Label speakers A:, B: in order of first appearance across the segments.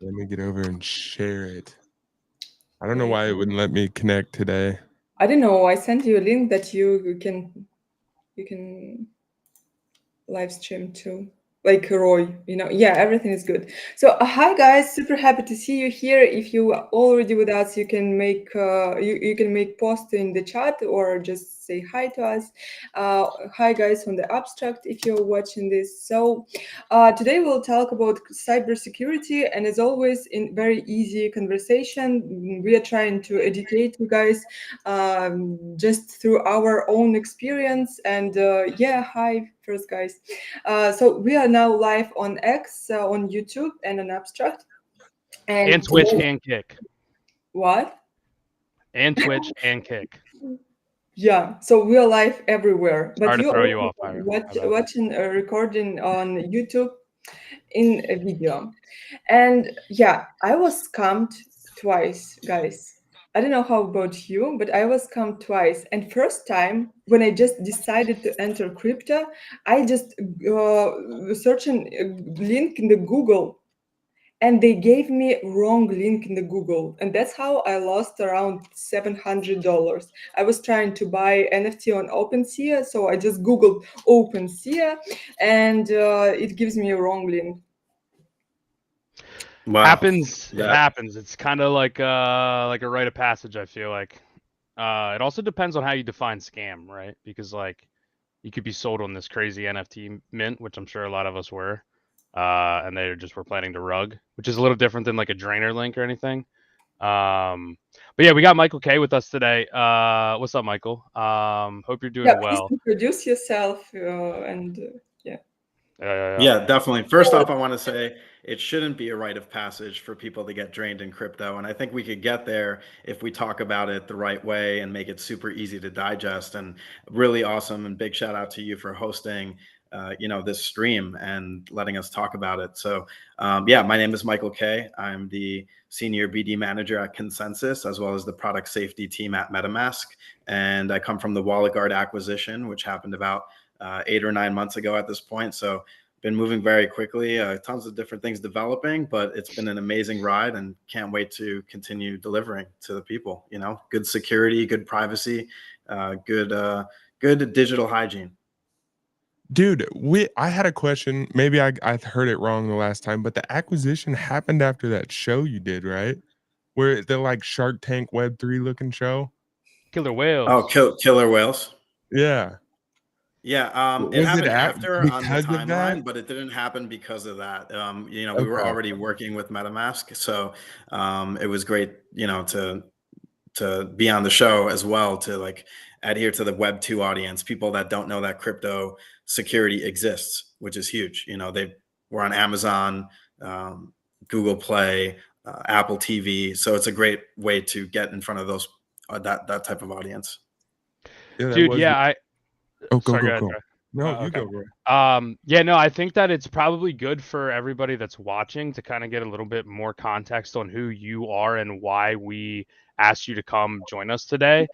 A: Let me get over and share it. I don't know
B: Wait.
A: why it wouldn't let me connect today.
B: I don't know. I sent you a link that you can live stream too. Like Roy, yeah, everything is good. So hi guys, super happy to see you here. If you are already with us, you can make post in the chat or just say hi to us. Hi guys on the abstract if you're watching this. So today we'll talk about cybersecurity, and as always, in very easy conversation, we are trying to educate you guys just through our own experience. And yeah, hi first guys. So we are now live on X, on YouTube, and on Abstract.
C: And
B: And
C: Twitch and Kick.
B: what?
C: And Twitch and Kick.
B: Yeah, so we are live everywhere. But
C: Sorry to
B: you
C: throw you
B: also
C: off, Ira. My bad.
B: watching a recording on YouTube in a video. And yeah, I was scammed twice, guys. I don't know how about you, but I was scammed twice. And first time when I just decided to enter crypto, I just searching a link in the Google, and they gave me wrong link in the Google, and that's how I lost around $700. I was trying to buy NFT on OpenSea, so I just Googled OpenSea, and it gives me a wrong link.
D: Wow.
C: Happens. It happens. It's kind of like a rite of passage, I feel like. It also depends on how you define scam, right? Because like you could be sold on this crazy NFT mint, which I'm sure a lot of us were, and they just were planning to rug, which is a little different than like a drainer link or anything. But yeah, we got Michael K with us today. What's up, Michael? Hope you're doing
B: Yeah, please
C: well.
B: introduce yourself, and yeah.
D: Yeah, definitely. First off, I want to say it shouldn't be a rite of passage for people to get drained in crypto. And I think we could get there if we talk about it the right way and make it super easy to digest. And really awesome, and big shout out to you for hosting this stream and letting us talk about it. So yeah, my name is Michael K. I'm the senior BD manager at Consensus, as well as the product safety team at MetaMask. And I come from the Wallet Guard acquisition, which happened about 8 or 9 months ago at this point. So been moving very quickly, tons of different things developing, but it's been an amazing ride and can't wait to continue delivering to the people. Good security, good privacy, good digital hygiene.
A: Dude, I had a question. Maybe I heard it wrong the last time, but the acquisition happened after that show you did, right? Where the like Shark Tank Web3 looking show.
C: Killer whales.
D: Oh, killer whales.
A: Yeah.
D: Yeah, it
A: Was it
D: happened after on the
A: because of that?
D: timeline, but it didn't happen because of that. We were
A: Okay.
D: already working with MetaMask, so it was great, to be on the show as well, to like adhere to the Web2 audience, people that don't know that crypto security exists, which is huge. They were on Amazon, Google Play, Apple TV, so it's a great way to get in front of those that type of audience.
A: Yeah,
C: Dude, yeah,
A: go
C: sorry,
A: go
C: go ahead,
A: go.
C: Trey.
A: No, you
C: Okay.
A: go, bro.
C: Yeah, no, I think that it's probably good for everybody that's watching to kind of get a little bit more context on who you are and why we asked you to come join us today.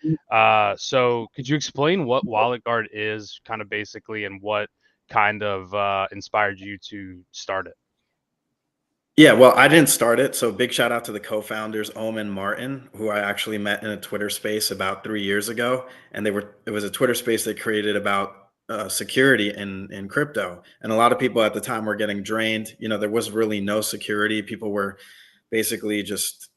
C: So could you explain what Wallet Guard is, kind of basically, and what kind of inspired you to start it?
D: Yeah, well, I didn't start it. So big shout out to the co-founders, Ohm and Martin, who I actually met in a Twitter space about 3 years ago. And it was a Twitter space they created about security in crypto. And a lot of people at the time were getting drained. There was really no security. People were basically just,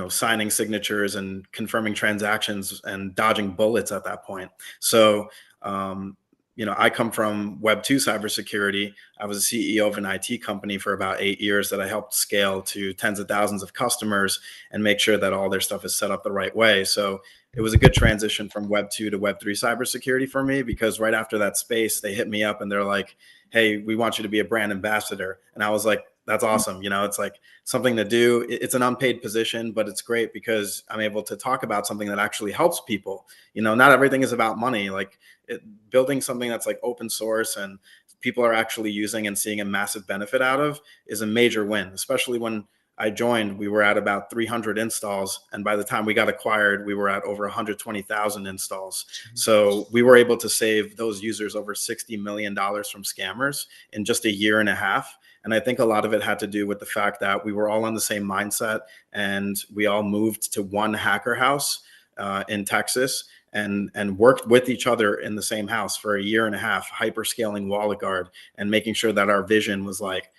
D: signing signatures and confirming transactions and dodging bullets at that point. So, I come from Web2 cybersecurity. I was a CEO of an IT company for about 8 years that I helped scale to tens of thousands of customers and make sure that all their stuff is set up the right way. So it was a good transition from Web2 to Web3 cybersecurity for me, because right after that space, they hit me up and they're like, hey, we want you to be a brand ambassador. And I was like, that's awesome. It's like something to do. It's an unpaid position, but it's great because I'm able to talk about something that actually helps people. Not everything is about money. Like building something that's like open source and people are actually using and seeing a massive benefit out of is a major win, especially when I joined, we were at about 300 installs. And by the time we got acquired, we were at over 120,000 installs. So we were able to save those users over $60 million from scammers in just a year and a half. And I think a lot of it had to do with the fact that we were all on the same mindset, and we all moved to one hacker house in Texas, and worked with each other in the same house for a year and a half, hyperscaling Wallet Guard and making sure that our vision was like,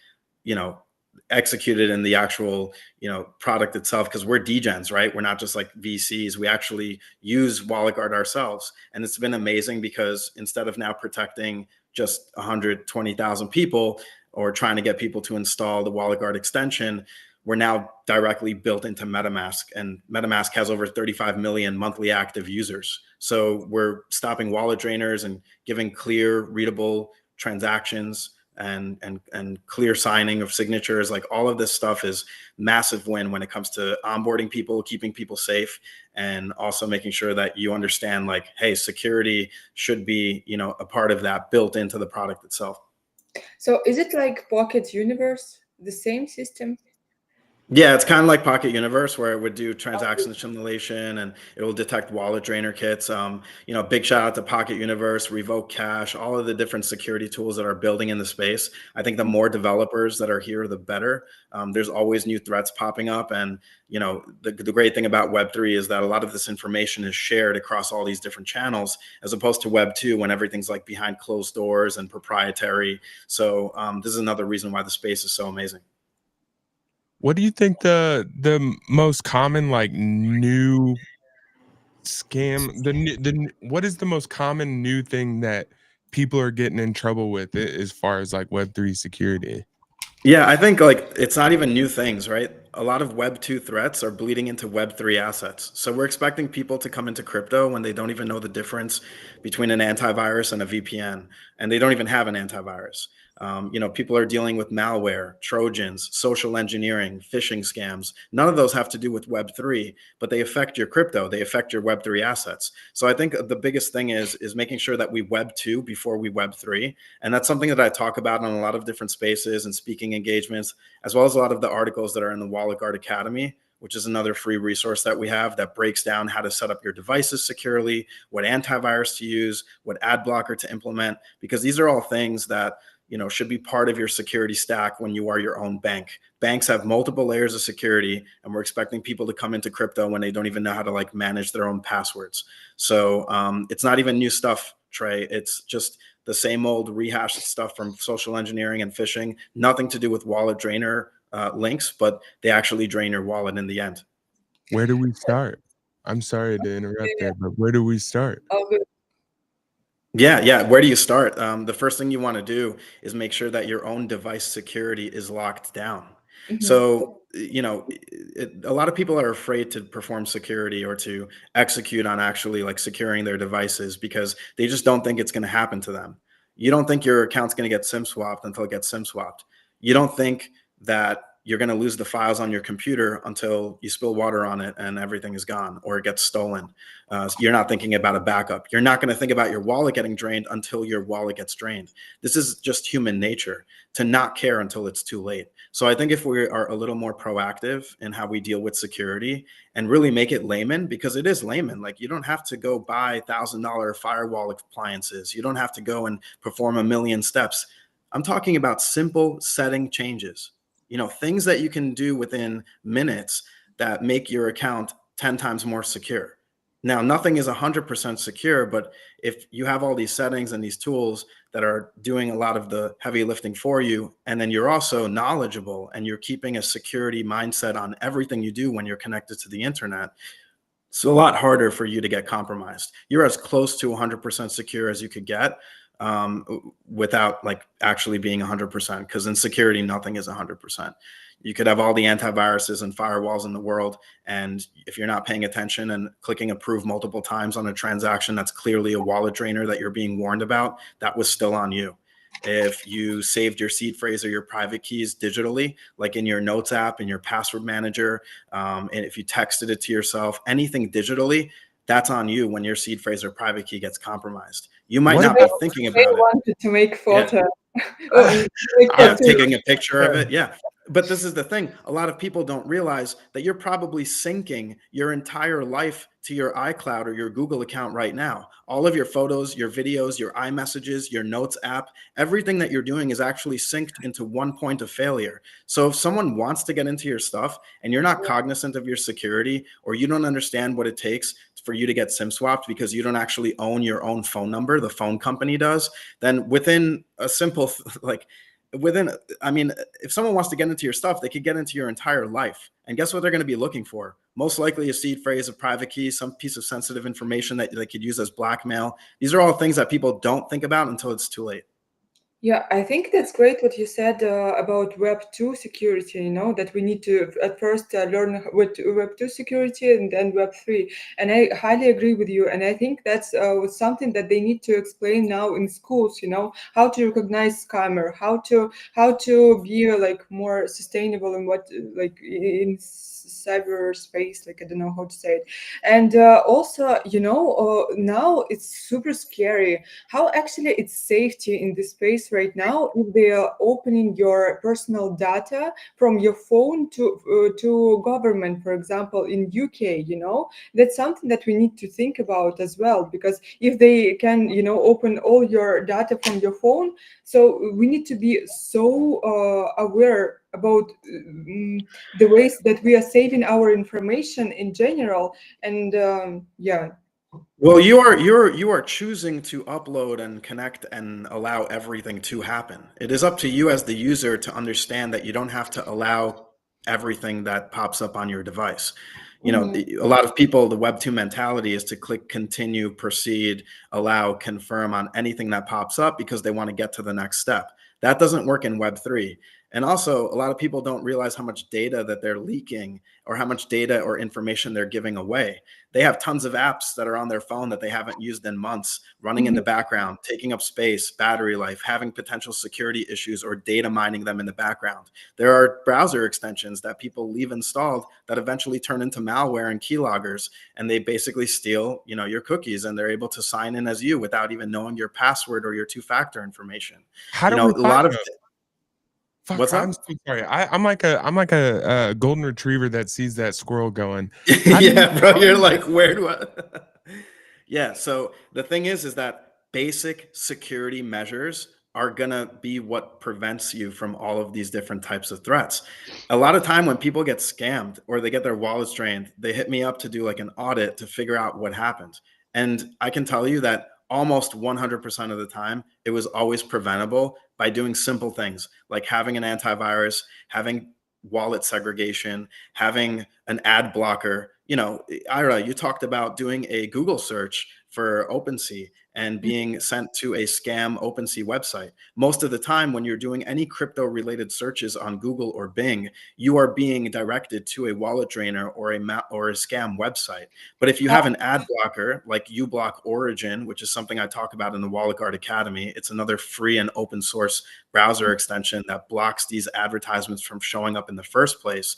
D: you know, executed in the actual, you know, product itself, because we're degens, right? We're not just like VCs. We actually use Wallet Guard ourselves. And it's been amazing because instead of now protecting just 120,000 people or trying to get people to install the Wallet Guard extension, we're now directly built into MetaMask, and MetaMask has over 35 million monthly active users. So we're stopping wallet drainers and giving clear, readable transactions and clear signing of signatures. Like, all of this stuff is massive win when it comes to onboarding people, keeping people safe, and also making sure that you understand, like, hey, security should be, you know, a part of that built into the product itself.
B: So is it like Pocket Universe, the same system?
D: Yeah, it's kind of like Pocket Universe, where it would do transaction simulation and it will detect wallet drainer kits. You know, big shout out to Pocket Universe, Revoke Cash, all of the different security tools that are building in the space. I think the more developers that are here, the better. There's always new threats popping up. And, you know, the great thing about Web3 is that a lot of this information is shared across all these different channels, as opposed to Web2 when everything's like behind closed doors and proprietary. So this is another reason why the space is so amazing.
A: What do you think the most common like new scam what is the most common new thing that people are getting in trouble with as far as like Web3 security?
D: Yeah, I think like it's not even new things, right? A lot of Web 2 threats are bleeding into Web 3 assets. So we're expecting people to come into crypto when they don't even know the difference between an antivirus and a VPN, and they don't even have an antivirus. You know, people are dealing with malware, Trojans, social engineering, phishing scams. None of those have to do with Web 3, but they affect your crypto. They affect your Web 3 assets. So I think the biggest thing is making sure that we Web 2 before we Web 3. And that's something that I talk about in a lot of different spaces and speaking engagements, as well as a lot of the articles that are in the Wallet Guard Academy, which is another free resource that we have that breaks down how to set up your devices securely, what antivirus to use, what ad blocker to implement, because these are all things that, you know, should be part of your security stack when you are your own bank. Banks have multiple layers of security, and we're expecting people to come into crypto when they don't even know how to like manage their own passwords. So it's not even new stuff, Trey. It's just the same old rehashed stuff from social engineering and phishing. Nothing to do with wallet drainer links, but they actually drain your wallet in the end.
A: Where do we start? I'm sorry to interrupt there, but where do we start?
B: Oh, good.
D: Yeah. Where do you start? The first thing you want to do is make sure that your own device security is locked down. So, you know, a lot of people are afraid to perform security or to execute on actually like securing their devices because they just don't think it's going to happen to them. You don't think your account's going to get SIM swapped until it gets SIM swapped. You don't think that you're going to lose the files on your computer until you spill water on it and everything is gone or it gets stolen. You're not thinking about a backup. You're not going to think about your wallet getting drained until your wallet gets drained. This is just human nature to not care until it's too late. So I think if we are a little more proactive in how we deal with security and really make it layman, because it is layman, like you don't have to go buy $1,000 firewall appliances. You don't have to go and perform 1,000,000 steps. I'm talking about simple setting changes. You know, things that you can do within minutes that make your account 10 times more secure. Now, nothing is 100% secure, but if you have all these settings and these tools that are doing a lot of the heavy lifting for you, and then you're also knowledgeable and you're keeping a security mindset on everything you do when you're connected to the internet, it's a lot harder for you to get compromised. You're as close to 100% secure as you could get without like actually being 100%, because in security, nothing is 100%. You could have all the antiviruses and firewalls in the world, and if you're not paying attention and clicking approve multiple times on a transaction that's clearly a wallet drainer that you're being warned about, that was still on you. If you saved your seed phrase or your private keys digitally, like in your notes app, in your password manager, and if you texted it to yourself, anything digitally, that's on you when your seed phrase or private key gets compromised. You might
A: What
D: not be
A: about
D: thinking
B: They
D: about it.
B: wanted to make photo.
D: Yeah, taking a picture of it. Yeah. But this is the thing. A lot of people don't realize that you're probably syncing your entire life to your iCloud or your Google account right now. All of your photos, your videos, your iMessages, your Notes app, everything that you're doing is actually synced into one point of failure. So if someone wants to get into your stuff and you're not cognizant of your security, or you don't understand what it takes for you to get SIM swapped because you don't actually own your own phone number, the phone company does, then within a simple, like, I mean, if someone wants to get into your stuff, they could get into your entire life. And guess what they're going to be looking for? Most likely a seed phrase, a private key, some piece of sensitive information that they could use as blackmail. These are all things that people don't think about until it's too late.
B: Yeah, I think that's great what you said about Web 2 security, that we need to at first learn what Web 2 security and then Web 3. And I highly agree with you. And I think that's something that they need to explain now in schools, how to recognize scammer, how to be like more sustainable in what like in cyberspace, like I don't know how to say it. And also, now it's super scary how actually it's safety in this space right now if they are opening your personal data from your phone to government, for example, in UK. That's something that we need to think about as well, because if they can open all your data from your phone, so we need to be so aware about the ways that we are saving our information in general. And yeah.
D: Well, you are choosing to upload and connect and allow everything to happen. It is up to you as the user to understand that you don't have to allow everything that pops up on your device. A lot of people, the Web 2 mentality is to click continue, proceed, allow, confirm on anything that pops up because they want to get to the next step. That doesn't work in Web 3. And also, a lot of people don't realize how much data that they're leaking or how much data or information they're giving away. They have tons of apps that are on their phone that they haven't used in months, running in the background, taking up space, battery life, having potential security issues, or data mining them in the background. There are browser extensions that people leave installed that eventually turn into malware and keyloggers, and they basically steal, your cookies, and they're able to sign in as you without even knowing your password or your two-factor information.
A: How do
D: A
A: we find
D: lot of
A: those? Fuck,
D: What's
A: I'm
D: up?
A: so sorry. I'm like a golden retriever that sees that squirrel going. How do you
D: Yeah, bro, you're
A: find
D: like,
A: that?
D: where do I? Yeah, so the thing is that basic security measures are gonna be what prevents you from all of these different types of threats. A lot of time when people get scammed or they get their wallets drained, they hit me up to do like an audit to figure out what happened. And I can tell you that almost 100% of the time, it was always preventable by doing simple things like having an antivirus, having wallet segregation, having an ad blocker. Ira, you talked about doing a Google search for OpenSea and being sent to a scam OpenSea website. Most of the time, when you're doing any crypto related searches on Google or Bing, you are being directed to a wallet drainer or a scam website. But if you have an ad blocker like uBlock Origin, which is something I talk about in the Wallet Guard Academy, it's another free and open source browser extension that blocks these advertisements from showing up in the first place.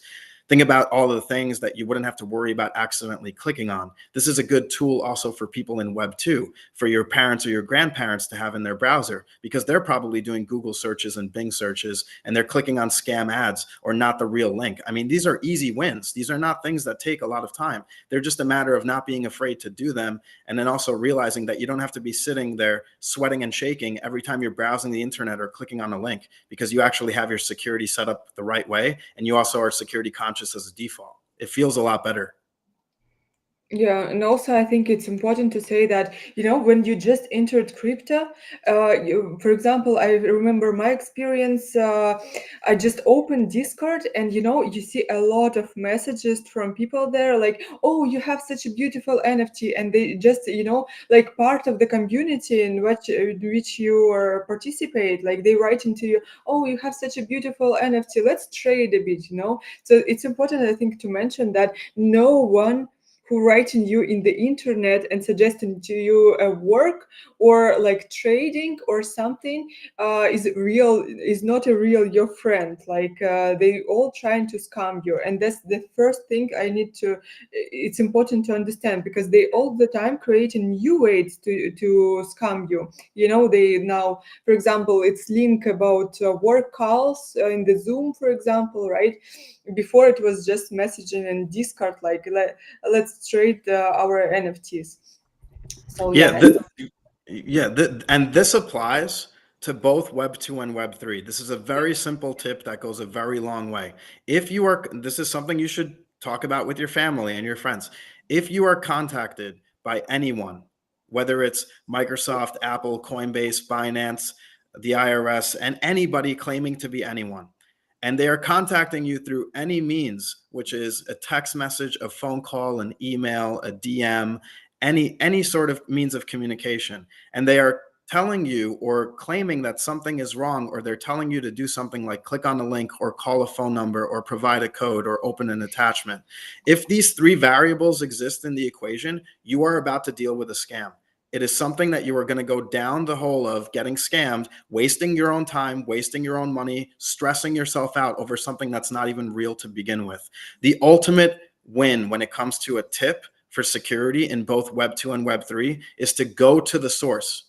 D: Think about all of the things that you wouldn't have to worry about accidentally clicking on. This is a good tool also for people in Web 2, for your parents or your grandparents to have in their browser, because they're probably doing Google searches and Bing searches, and they're clicking on scam ads or not the real link. I mean, these are easy wins. These are not things that take a lot of time. They're just a matter of not being afraid to do them, and then also realizing that you don't have to be sitting there sweating and shaking every time you're browsing the internet or clicking on a link, because you actually have your security set up the right way, and you also are security conscious as a default. It feels a lot better.
B: Yeah, and also I think it's important to say that, when you just entered crypto, for example, I remember my experience. I just opened Discord, and you see a lot of messages from people there, like, "Oh, you have such a beautiful NFT," and they just, like part of the community in which you participate, like they write into you, "Oh, you have such a beautiful NFT. Let's trade a bit." So it's important, I think, to mention that no one who writing you in the internet and suggesting to you a work or like trading or something is not a real your friend. Like they all trying to scam you, and that's the first thing it's important to understand, because they all the time creating new ways to scam you. You know, they now, for example, it's link about work calls in the Zoom, for example, right? Before it was just messaging and Discord, like let's trade our NFTs. So
D: Yeah,
B: yeah.
D: and this applies to both Web 2 and Web 3. This is a very simple tip that goes a very long way. If you are, this is something you should talk about with your family and your friends. If you are contacted by anyone, whether it's Microsoft, Apple, Coinbase, Binance, the IRS, and anybody claiming to be anyone, and they are contacting you through any means, which is a text message, a phone call, an email, a DM, any sort of means of communication, and they are telling you or claiming that something is wrong, or they're telling you to do something like click on a link or call a phone number or provide a code or open an attachment. If these three variables exist in the equation, you are about to deal with a scam. It is something that you are going to go down the hole of getting scammed, wasting your own time, wasting your own money, stressing yourself out over something that's not even real to begin with. The ultimate win when it comes to a tip for security in both Web 2 and Web 3 is to go to the source.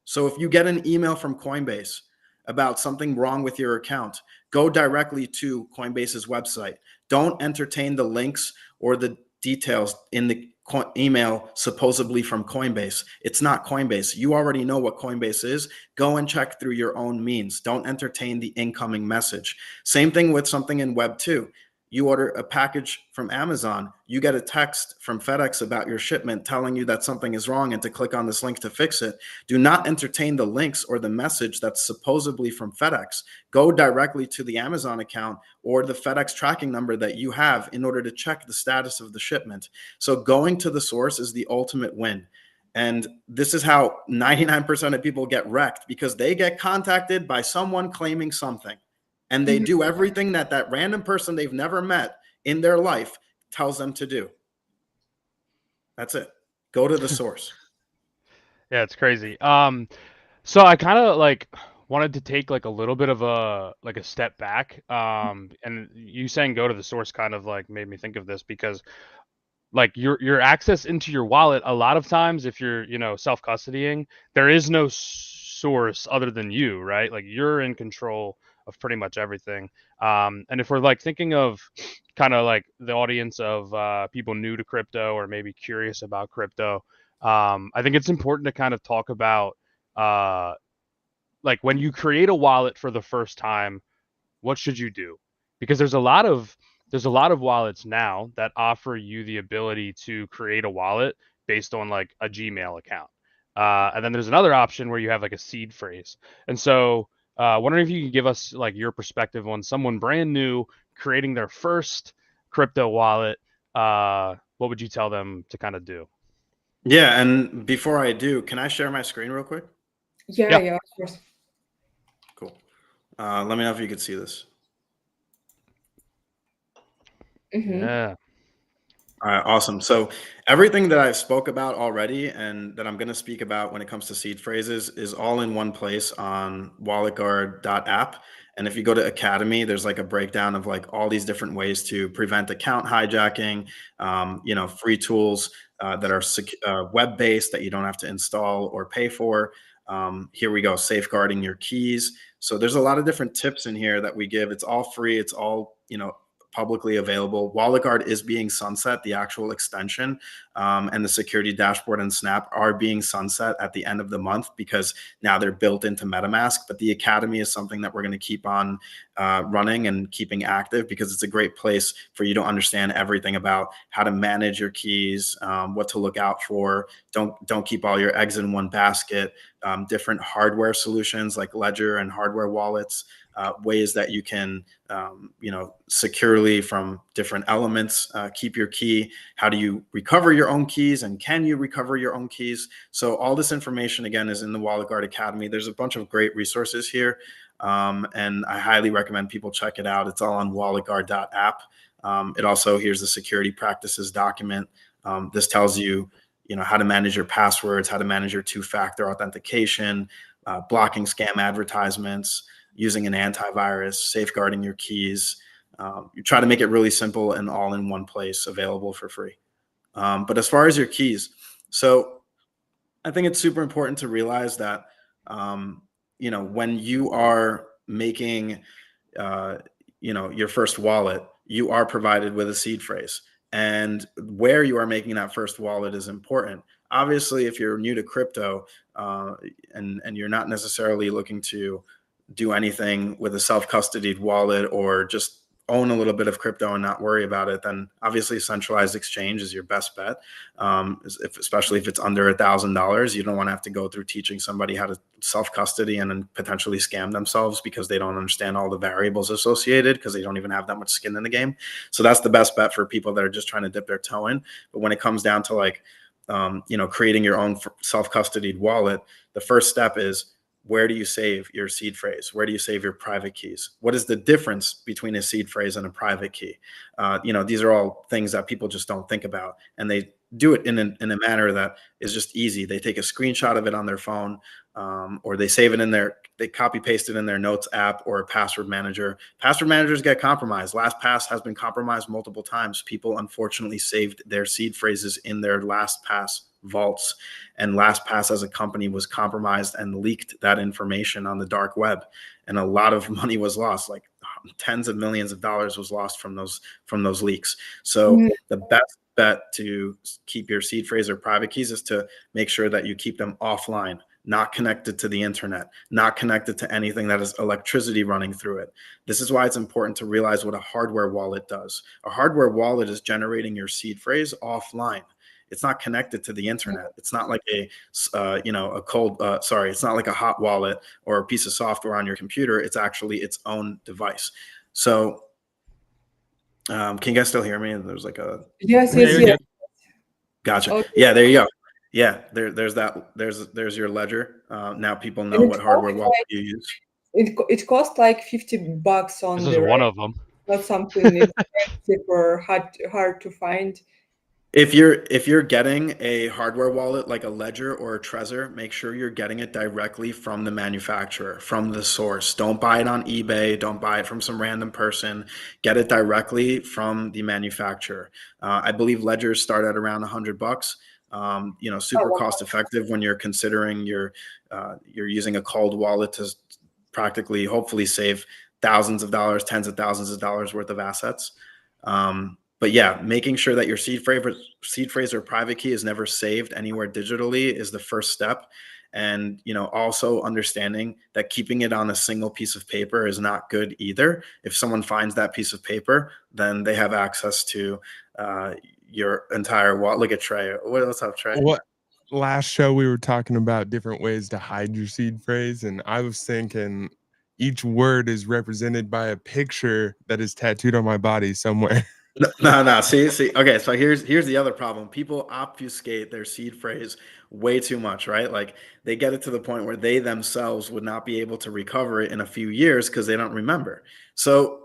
D: So if you get an email from Coinbase about something wrong with your account, go directly to Coinbase's website. Don't entertain the links or the details in the email supposedly from Coinbase. It's not Coinbase. You already know what Coinbase is. Go and check through your own means. Don't entertain the incoming message. Same thing with something in Web 2. You order a package from Amazon, you get a text from FedEx about your shipment telling you that something is wrong and to click on this link to fix it. Do not entertain the links or the message that's supposedly from FedEx. Go directly to the Amazon account or the FedEx tracking number that you have in order to check the status of the shipment. So going to the source is the ultimate win. And this is how 99% of people get wrecked, because they get contacted by someone claiming something. And they do everything that that random person they've never met in their life tells them to do. That's it. Go to the source.
C: Yeah, it's crazy. So I kind of like wanted to take like a little bit of a step back. And you saying go to the source kind of like made me think of this, because like your access into your wallet, a lot of times if you're, self custodying, there is no source other than you, right? Like you're in control of pretty much everything. And if we're like thinking of kind of like the audience of people new to crypto or maybe curious about crypto, I think it's important to kind of talk about uh, like when you create a wallet for the first time, what should you do? Because there's a lot of wallets now that offer you the ability to create a wallet based on like a Gmail account. And then there's another option where you have like a seed phrase. And so, wondering if you could give us like your perspective on someone brand new creating their first crypto wallet. What would you tell them to kind of do?
D: Yeah, and before I do, can I share my screen real quick?
C: Yeah.
B: Yeah, of course.
D: Cool. Let me know if you could see this.
C: Yeah.
D: All right, awesome. So everything that I've spoke about already and that I'm going to speak about when it comes to seed phrases is all in one place on walletguard.app. And if you go to Academy, there's like a breakdown of like all these different ways to prevent account hijacking, free tools that are web-based that you don't have to install or pay for. Here we go, safeguarding your keys. So there's a lot of different tips in here that we give. It's all free. It's all, publicly available. WalletGuard is being sunset, the actual extension, and the security dashboard and Snap are being sunset at the end of the month because now they're built into MetaMask. But the Academy is something that we're going to keep on running and keeping active because it's a great place for you to understand everything about how to manage your keys, what to look out for. Don't keep all your eggs in one basket. Different hardware solutions like Ledger and hardware wallets. Ways that you can, securely from different elements, keep your key. How do you recover your own keys, and can you recover your own keys? So all this information, again, is in the WalletGuard Academy. There's a bunch of great resources here, and I highly recommend people check it out. It's all on walletguard.app. It also, here's the security practices document This tells you, how to manage your passwords, how to manage your two-factor authentication, blocking scam advertisements, using an antivirus, safeguarding your keys. You try to make it really simple and all in one place, available for free. But as far as your keys, so I think it's super important to realize that, when you are making, your first wallet, you are provided with a seed phrase. And where you are making that first wallet is important. Obviously, if you're new to crypto, and you're not necessarily looking to do anything with a self-custodied wallet, or just own a little bit of crypto and not worry about it, then obviously centralized exchange is your best bet. Especially if it's under $1,000, you don't want to have to go through teaching somebody how to self-custody and then potentially scam themselves because they don't understand all the variables associated, because they don't even have that much skin in the game. So that's the best bet for people that are just trying to dip their toe in. But when it comes down to creating your own self-custodied wallet, the first step is, where do you save your seed phrase? Where do you save your private keys? What is the difference between a seed phrase and a private key? These are all things that people just don't think about, and they do it in a manner that is just easy. They take a screenshot of it on their phone, or they save it they copy paste it in their notes app or a password manager. Password managers get compromised. LastPass has been compromised multiple times. People unfortunately saved their seed phrases in their LastPass vaults, and LastPass as a company was compromised and leaked that information on the dark web, and a lot of money was lost, like tens of millions of dollars was lost from those leaks. So the best bet to keep your seed phrase or private keys is to make sure that you keep them offline, not connected to the internet, not connected to anything that has electricity running through it. This is why it's important to realize what a hardware wallet does. A hardware wallet is generating your seed phrase offline. It's not connected to the internet. It's not like it's not like a hot wallet or a piece of software on your computer. It's actually its own device. So, can you guys still hear me? There's like a
B: Yes,
C: Yeah,
B: yes,
C: you're
B: yes.
C: good.
D: Gotcha.
B: Okay.
D: Yeah, there you go. Yeah, there's your ledger. Now people know
B: And it
D: what hardware
B: costs
D: wallet you use.
B: it costs like $50
C: This
B: only,
C: is one
B: right?
C: of them.
B: Not something expensive or hard to find.
D: If you're getting a hardware wallet like a Ledger or a Trezor, make sure you're getting it directly from the manufacturer, from the source. Don't buy it on eBay. Don't buy it from some random person. Get it directly from the manufacturer. I believe Ledgers start at around $100. Super
B: wow.
D: cost effective when you're considering you're using a cold wallet to practically, hopefully, save thousands of dollars, tens of thousands of dollars worth of assets. But yeah, making sure that your seed phrase or private key is never saved anywhere digitally is the first step. And also understanding that keeping it on a single piece of paper is not good either. If someone finds that piece of paper, then they have access to your entire wallet. Look at Trey. What's up, Trey?
A: What last show we were talking about different ways to hide your seed phrase, and I was thinking each word is represented by a picture that is tattooed on my body somewhere.
D: No. See. Okay, so here's the other problem. People obfuscate their seed phrase way too much, right? Like they get it to the point where they themselves would not be able to recover it in a few years because they don't remember. So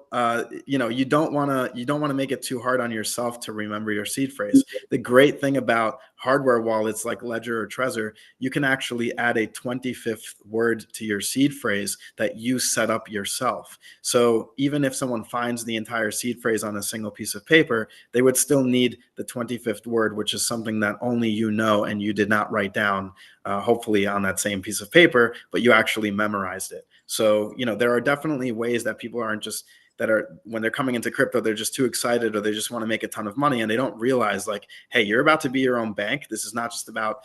D: you don't want to make it too hard on yourself to remember your seed phrase. The great thing about hardware wallets like Ledger or Trezor, you can actually add a 25th word to your seed phrase that you set up yourself. So even if someone finds the entire seed phrase on a single piece of paper, they would still need the 25th word, which is something that only you know and you did not write down, hopefully on that same piece of paper, but you actually memorized it. So, there are definitely ways that people aren't just that are when they're coming into crypto, they're just too excited or they just want to make a ton of money and they don't realize like, hey, you're about to be your own bank. This is not just about,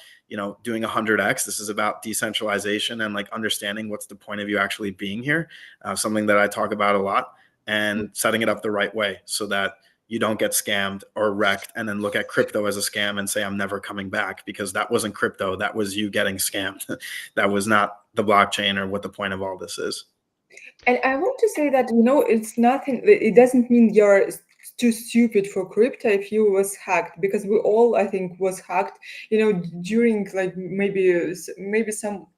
D: doing 100x. This is about decentralization and like understanding what's the point of you actually being here. Something that I talk about a lot, and setting it up the right way so that you don't get scammed or wrecked and then look at crypto as a scam and say, I'm never coming back, because that wasn't crypto. That was you getting scammed. That was not the blockchain or what the point of all this is.
B: And I want to say that, it's nothing, it doesn't mean you're too stupid for crypto if you was hacked, because we all, I think, was hacked, during like maybe some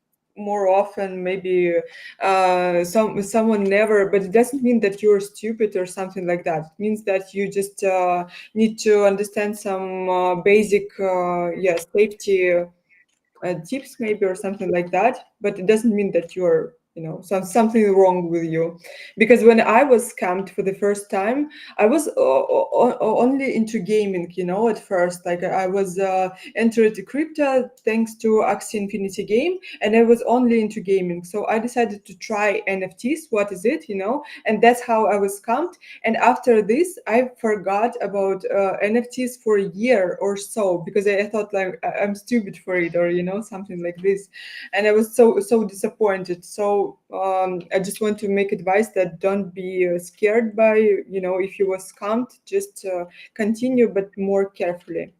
B: more often, maybe someone never, but it doesn't mean that you're stupid or something like that. It means that you just need to understand some basic safety tips maybe, or something like that, but it doesn't mean that you're something wrong with you. Because when I was scammed for the first time, I was only into gaming, at first. Like, I was entered crypto thanks to Axie Infinity game, and I was only into gaming, so I decided to try NFTs. What is it, and that's how I was scammed. And after this, I forgot about NFTs for a year or so, because I thought, like, I'm stupid for it, or something like this. And I was so disappointed. So I just want to make advice that don't be scared by, if you was scammed, just continue, but more carefully.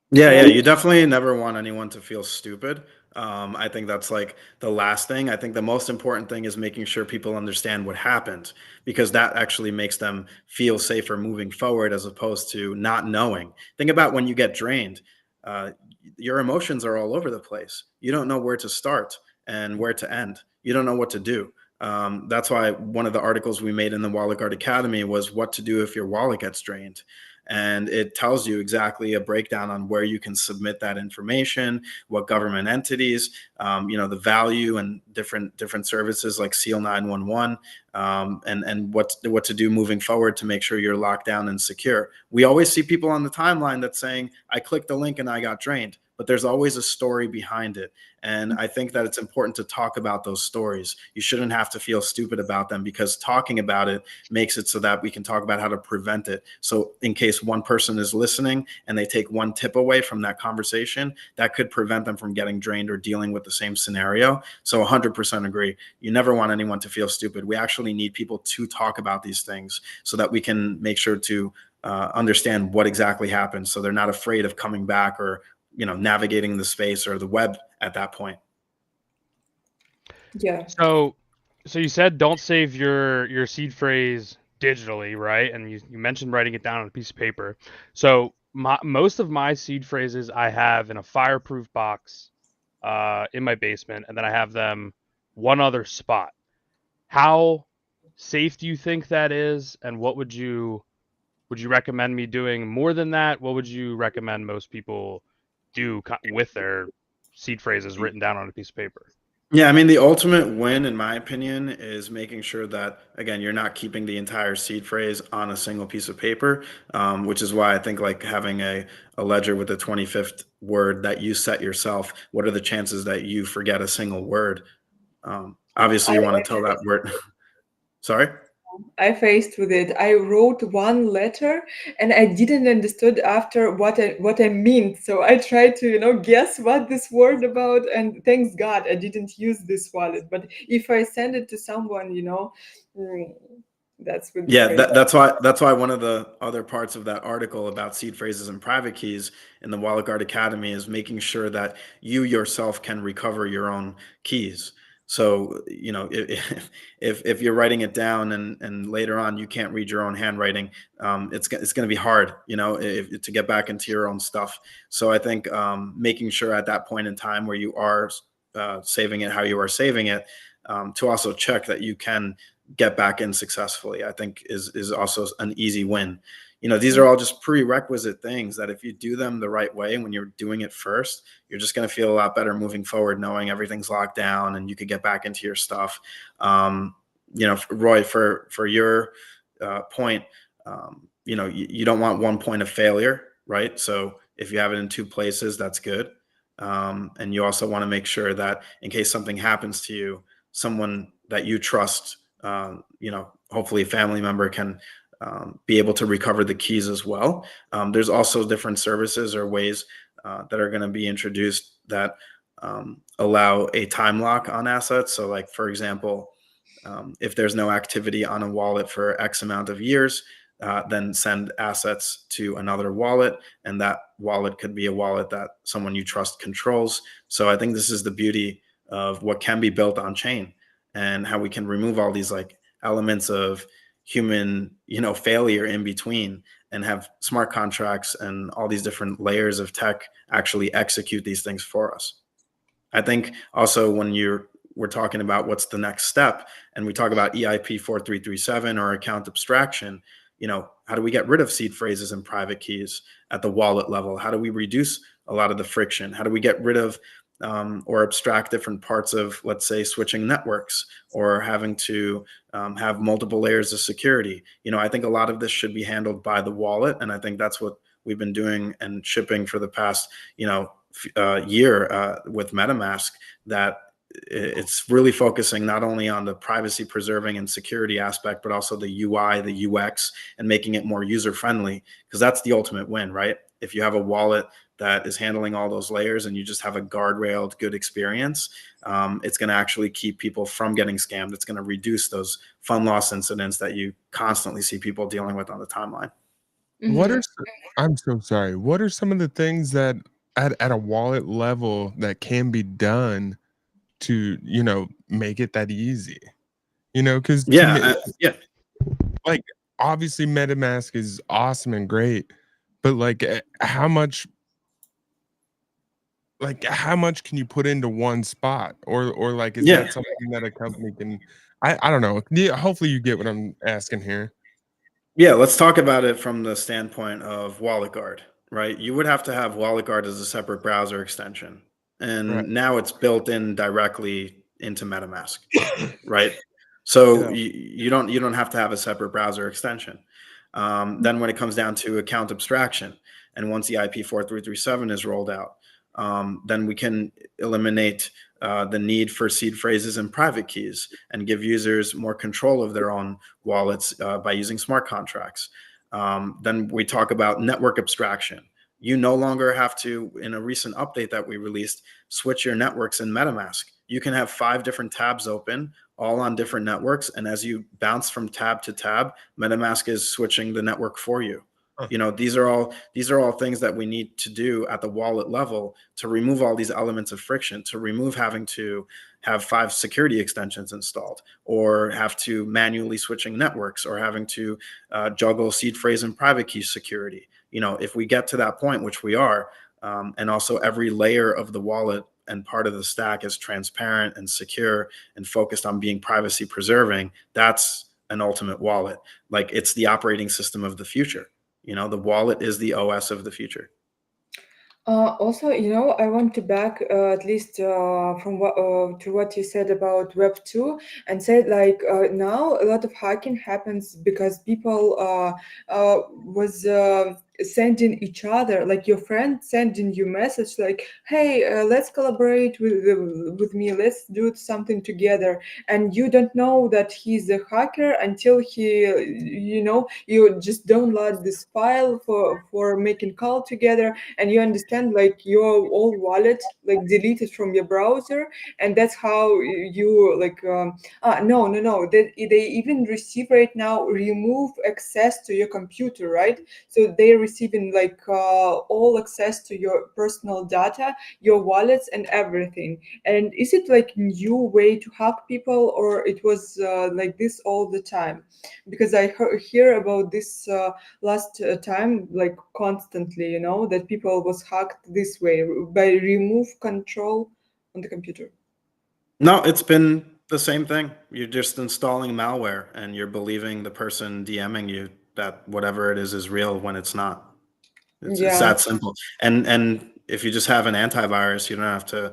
D: Yeah, you definitely never want anyone to feel stupid. I think that's like the last thing. I think the most important thing is making sure people understand what happened, because that actually makes them feel safer moving forward, as opposed to not knowing. Think about when you get drained. Uh, your emotions are all over the place. You don't know where to start and where to end. You don't know what to do. That's why one of the articles we made in the Wallet Guard Academy was what to do if your wallet gets drained. And it tells you exactly a breakdown on where you can submit that information, what government entities, the value, and different services like Seal 911, and what to do moving forward to make sure you're locked down and secure. We always see people on the timeline that's saying, I clicked the link and I got drained, but there's always a story behind it. And I think that it's important to talk about those stories. You shouldn't have to feel stupid about them, because talking about it makes it so that we can talk about how to prevent it. So in case one person is listening and they take one tip away from that conversation, that could prevent them from getting drained or dealing with the same scenario. So 100% agree. You never want anyone to feel stupid. We actually need people to talk about these things so that we can make sure to understand what exactly happened, so they're not afraid of coming back or navigating the space or the web at that point.
B: Yeah.
C: So you said don't save your seed phrase digitally, right? And you mentioned writing it down on a piece of paper. So most of my seed phrases I have in a fireproof box in my basement, and then I have them one other spot. How safe do you think that is? And what would you recommend me doing more than that? What would you recommend most people do with their seed phrases written down on a piece of paper?
D: Yeah, I mean, the ultimate win, in my opinion, is making sure that, again, you're not keeping the entire seed phrase on a single piece of paper, which is why I think like having a ledger with the 25th word that you set yourself. What are the chances that you forget a single word? Obviously, you want to tell that word. Sorry?
B: I faced with it. I wrote one letter and I didn't understood after what I meant. So I tried to, guess what this word about, and thanks God I didn't use this wallet. But if I send it to someone, mm, that's would be
D: Yeah,
B: crazy.
D: that's why one of the other parts of that article about seed phrases and private keys in the Wallet Guard Academy is making sure that you yourself can recover your own keys. So, if you're writing it down and later on you can't read your own handwriting, it's going to be hard, to get back into your own stuff. So I think making sure at that point in time where you are saving it, how you are saving it, to also check that you can get back in successfully, I think is also an easy win. These are all just prerequisite things that if you do them the right way, when you're doing it first, you're just going to feel a lot better moving forward, knowing everything's locked down and you could get back into your stuff. Roy, for your point, you don't want one point of failure, right? So if you have it in two places, that's good. And you also want to make sure that in case something happens to you, someone that you trust, hopefully a family member, can be able to recover the keys as well. There's also different services or ways that are going to be introduced that allow a time lock on assets. So like, for example, if there's no activity on a wallet for X amount of years, then send assets to another wallet, and that wallet could be a wallet that someone you trust controls. So I think this is the beauty of what can be built on chain, and how we can remove all these like elements of human, failure in between, and have smart contracts and all these different layers of tech actually execute these things for us. I think also when we're talking about what's the next step, and we talk about EIP 4337 or account abstraction, how do we get rid of seed phrases and private keys at the wallet level? How do we reduce a lot of the friction? How do we get rid of or abstract different parts of, let's say, switching networks or having to have multiple layers of security? I think a lot of this should be handled by the wallet, and I think that's what we've been doing and shipping for the past, year with MetaMask, that it's really focusing not only on the privacy preserving and security aspect, but also the UI, the UX, and making it more user friendly, because that's the ultimate win, right? If you have a wallet that is handling all those layers and you just have a guardrailed good experience, it's going to actually keep people from getting scammed. It's going to reduce those fund loss incidents that you constantly see people dealing with on the timeline.
A: What
B: Mhm.
A: are I'm so sorry. What are some of the things that at a wallet level that can be done to, make it that easy? Because to
D: Yeah,
A: me,
D: yeah.
A: like, obviously MetaMask is awesome and great, but how much can you put into one spot? Or like, is
D: Yeah.
A: that something that a company can I don't know. Yeah, hopefully you get what I'm asking here.
D: Yeah, let's talk about it from the standpoint of Wallet Guard, right? You would have to have Wallet Guard as a separate browser extension.
A: Right.
D: And now it's built in directly into MetaMask, right? So
A: Yeah.
D: you don't have to have a separate browser extension. Then when it comes down to account abstraction, and once the IP 4337 is rolled out, then we can eliminate the need for seed phrases and private keys and give users more control of their own wallets by using smart contracts. Then we talk about network abstraction. You no longer have to, in a recent update that we released, switch your networks in MetaMask. You can have 5 different tabs open, all on different networks. And as you bounce from tab to tab, MetaMask is switching the network for you.
A: Huh.
D: These are all things that we need to do at the wallet level to remove all these elements of friction, to remove having to have 5 security extensions installed, or have to manually switching networks, or having to juggle seed phrase and private key security. If we get to that point, which we are, and also every layer of the wallet and part of the stack is transparent and secure and focused on being privacy preserving, that's an ultimate wallet. Like, it's the operating system of the future. The wallet is the OS of the future.
B: Also, I want to back at least from what to what you said about Web 2, and said like now a lot of hacking happens because people was sending each other, like your friend sending you message like, hey, let's collaborate with me, let's do something together, and you don't know that he's a hacker until you just download this file for making call together, and you understand like your old wallet like deleted from your browser, and that's how you like no, they even receive right now remove access to your computer, right? So they're receiving like all access to your personal data, your wallets and everything. And is it like new way to hack people, or it was like this all the time? Because I hear about this last time like constantly, that people was hacked this way by remove control on the computer.
D: No, it's been the same thing. You're just installing malware and you're believing the person DMing you that whatever it is real when it's not. It's
B: Yeah.
D: that simple. And if you just have an antivirus, you don't have to,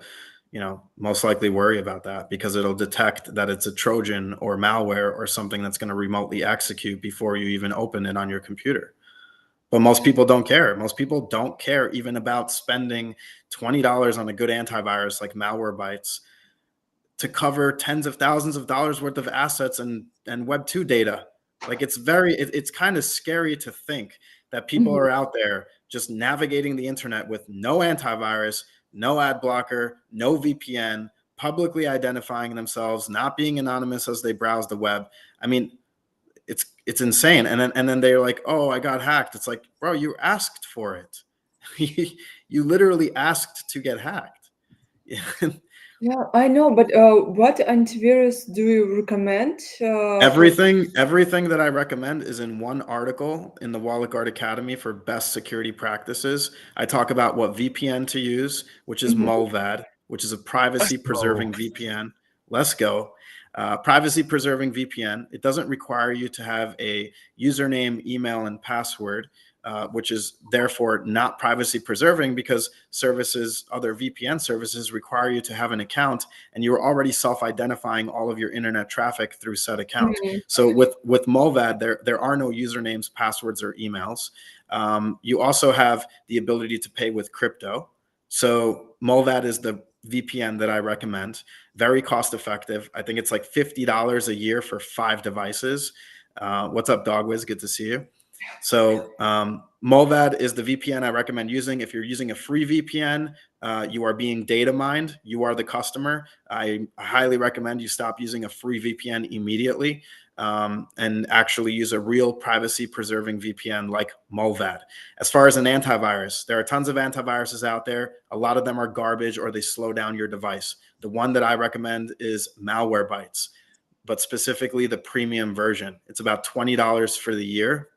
D: most likely worry about that, because it'll detect that it's a Trojan or malware or something that's going to remotely execute before you even open it on your computer. But most people don't care. Most people don't care even about spending $20 on a good antivirus like Malwarebytes to cover tens of thousands of dollars worth of assets and Web 2 data. Like, it's kind of scary to think that people
B: Mhm.
D: are out there just navigating the internet with no antivirus, no ad blocker, no VPN, publicly identifying themselves, not being anonymous as they browse the web. I mean, it's insane. And then they're like, "Oh, I got hacked." It's like, bro, you asked for it. You literally asked to get hacked.
B: Yeah, I know, but what antivirus do you recommend for?
D: Everything that I recommend is in one article in the Wallet Guard Academy for best security practices. I talk about what VPN to use, which is
B: Mhm.
D: Mulvad, which is a privacy preserving VPN. Let's go. Privacy preserving VPN. It doesn't require you to have a username, email, and password, which is therefore not privacy preserving because other VPN services require you to have an account and you're already self-identifying all of your internet traffic through said account. So with Molvad, there are no usernames, passwords, or emails. You also have the ability to pay with crypto. So Molvad is the VPN that I recommend. Very cost effective. I think it's like $50 a year for 5 devices. What's up, Dogwiz? Good to see you. So Molvad is the VPN I recommend using. If you're using a free VPN, you are being data mined. You are the customer. I highly recommend you stop using a free VPN immediately and actually use a real privacy preserving VPN like Molvad. As far as an antivirus, there are tons of antiviruses out there. A lot of them are garbage or they slow down your device. The one that I recommend is Malwarebytes, but specifically the premium version. It's about $20 for the year.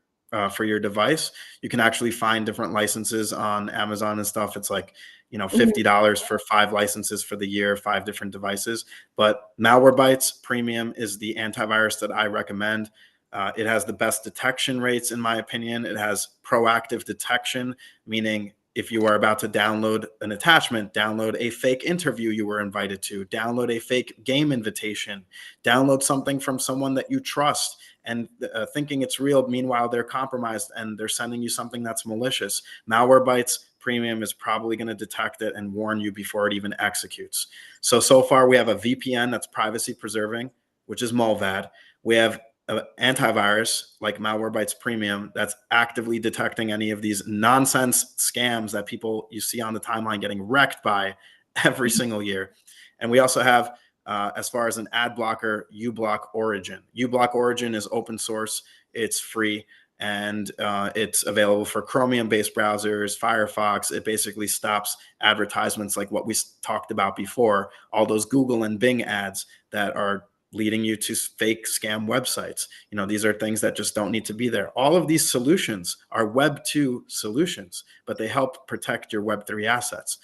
D: For your device. You can actually find different licenses on Amazon and stuff. It's like, $50 for 5 licenses for the year, 5 different devices. But Malwarebytes Premium is the antivirus that I recommend. It has the best detection rates, in my opinion. It has proactive detection, meaning if you are about to download an attachment, download a fake interview you were invited to, download a fake game invitation, download something from someone that you trust, and thinking it's real, meanwhile they're compromised and they're sending you something that's malicious. Malwarebytes Premium is probably going to detect it and warn you before it even executes. So far we have a VPN that's privacy preserving, which is Molvad. We have an antivirus like Malwarebytes Premium that's actively detecting any of these nonsense scams that you see on the timeline getting wrecked by every single year. And we also have, as far as an ad blocker, uBlock Origin. uBlock Origin is open source, it's free, and it's available for Chromium-based browsers, Firefox. It basically stops advertisements like what we talked about before, all those Google and Bing ads that are leading you to fake scam websites. These are things that just don't need to be there. All of these solutions are Web 2 solutions, but they help protect your Web 3 assets.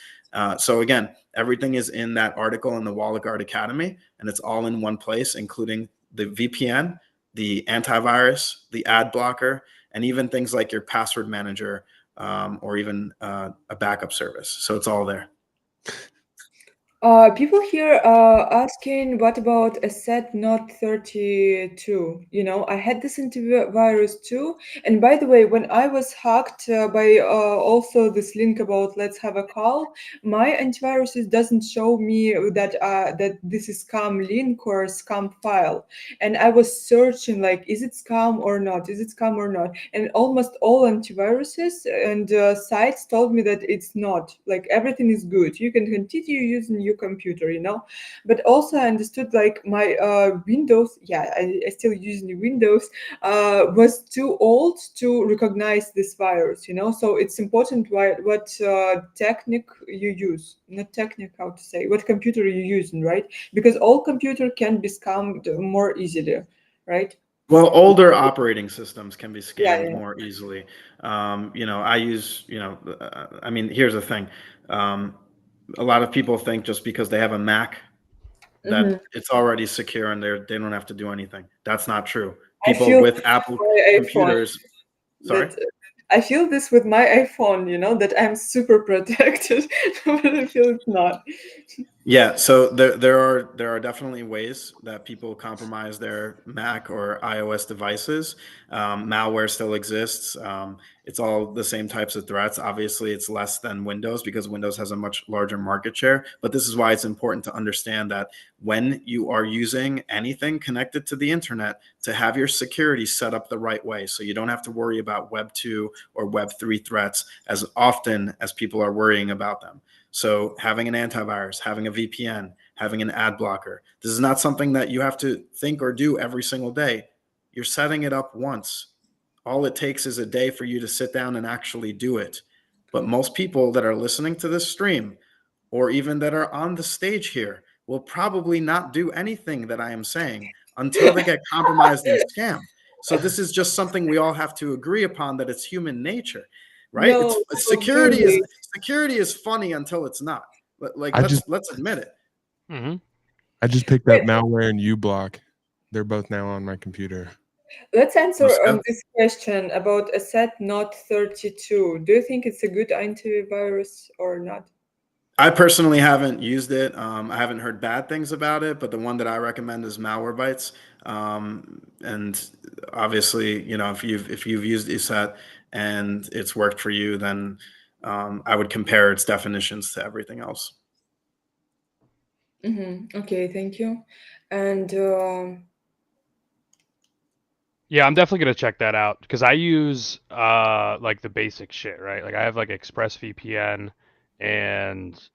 D: So again, everything is in that article in the Wallet Guard Academy, and it's all in one place, including the VPN, the antivirus, the ad blocker, and even things like your password manager or even a backup service. So it's all there.
B: People here asking, what about a set not 32? I had this antivirus too. And by the way, when I was hacked by also this link about let's have a call, my antivirus doesn't show me that that this is scam link or scam file. And I was searching like, is it scam or not? Is it scam or not? And almost all antiviruses and sites told me that it's not. Like everything is good. You can continue using your computer, but also I understood like my Windows, I still using Windows, was too old to recognize this virus, so it's important what technique you use, not technique, how to say, what computer you're using, right? Because all computer can be scammed more easily, right?
D: Well, older operating systems can be scammed
B: Yeah.
D: more easily. I use, I mean, here's the thing. A lot of people think just because they have a Mac that it's already secure and they don't have to do anything. That's not true.
B: I
D: People
B: feel
D: with Apple
B: my
D: computers. Sorry?
B: I feel this with my iPhone, that I'm super protected, but I feel it's not.
D: Yeah, so there are definitely ways that people compromise their Mac or iOS devices. Malware still exists. It's all the same types of threats. Obviously, it's less than Windows because Windows has a much larger market share. But this is why it's important to understand that when you are using anything connected to the internet, to have your security set up the right way, so you don't have to worry about Web 2 or Web 3 threats as often as people are worrying about them. So having an antivirus, having a VPN, having an ad blocker, this is not something that you have to think or do every single day. You're setting it up once. All it takes is a day for you to sit down and actually do it. But most people that are listening to this stream, or even that are on the stage here, will probably not do anything that I am saying until they get compromised and scammed. So this is just something we all have to agree upon, that it's human nature, right?
B: No,
D: Security is funny until it's not. Like,
A: I just
D: let's admit it.
C: Hmm.
A: I just picked up
B: Wait.
A: malware and uBlock. They're both now on my computer.
B: Let's answer
D: Let's go.
B: on this question about Asset Not 32. Do you think it's a good antivirus or not?
D: I personally haven't used it. I haven't heard bad things about it, but the one that I recommend is Malwarebytes. And obviously, you know, if you've used ESET and it's worked for you, then I would compare its definitions to everything else.
B: Okay, thank you. And
C: Yeah, I'm definitely gonna check that out because I use like the basic shit, right? Like I have like ExpressVPN, and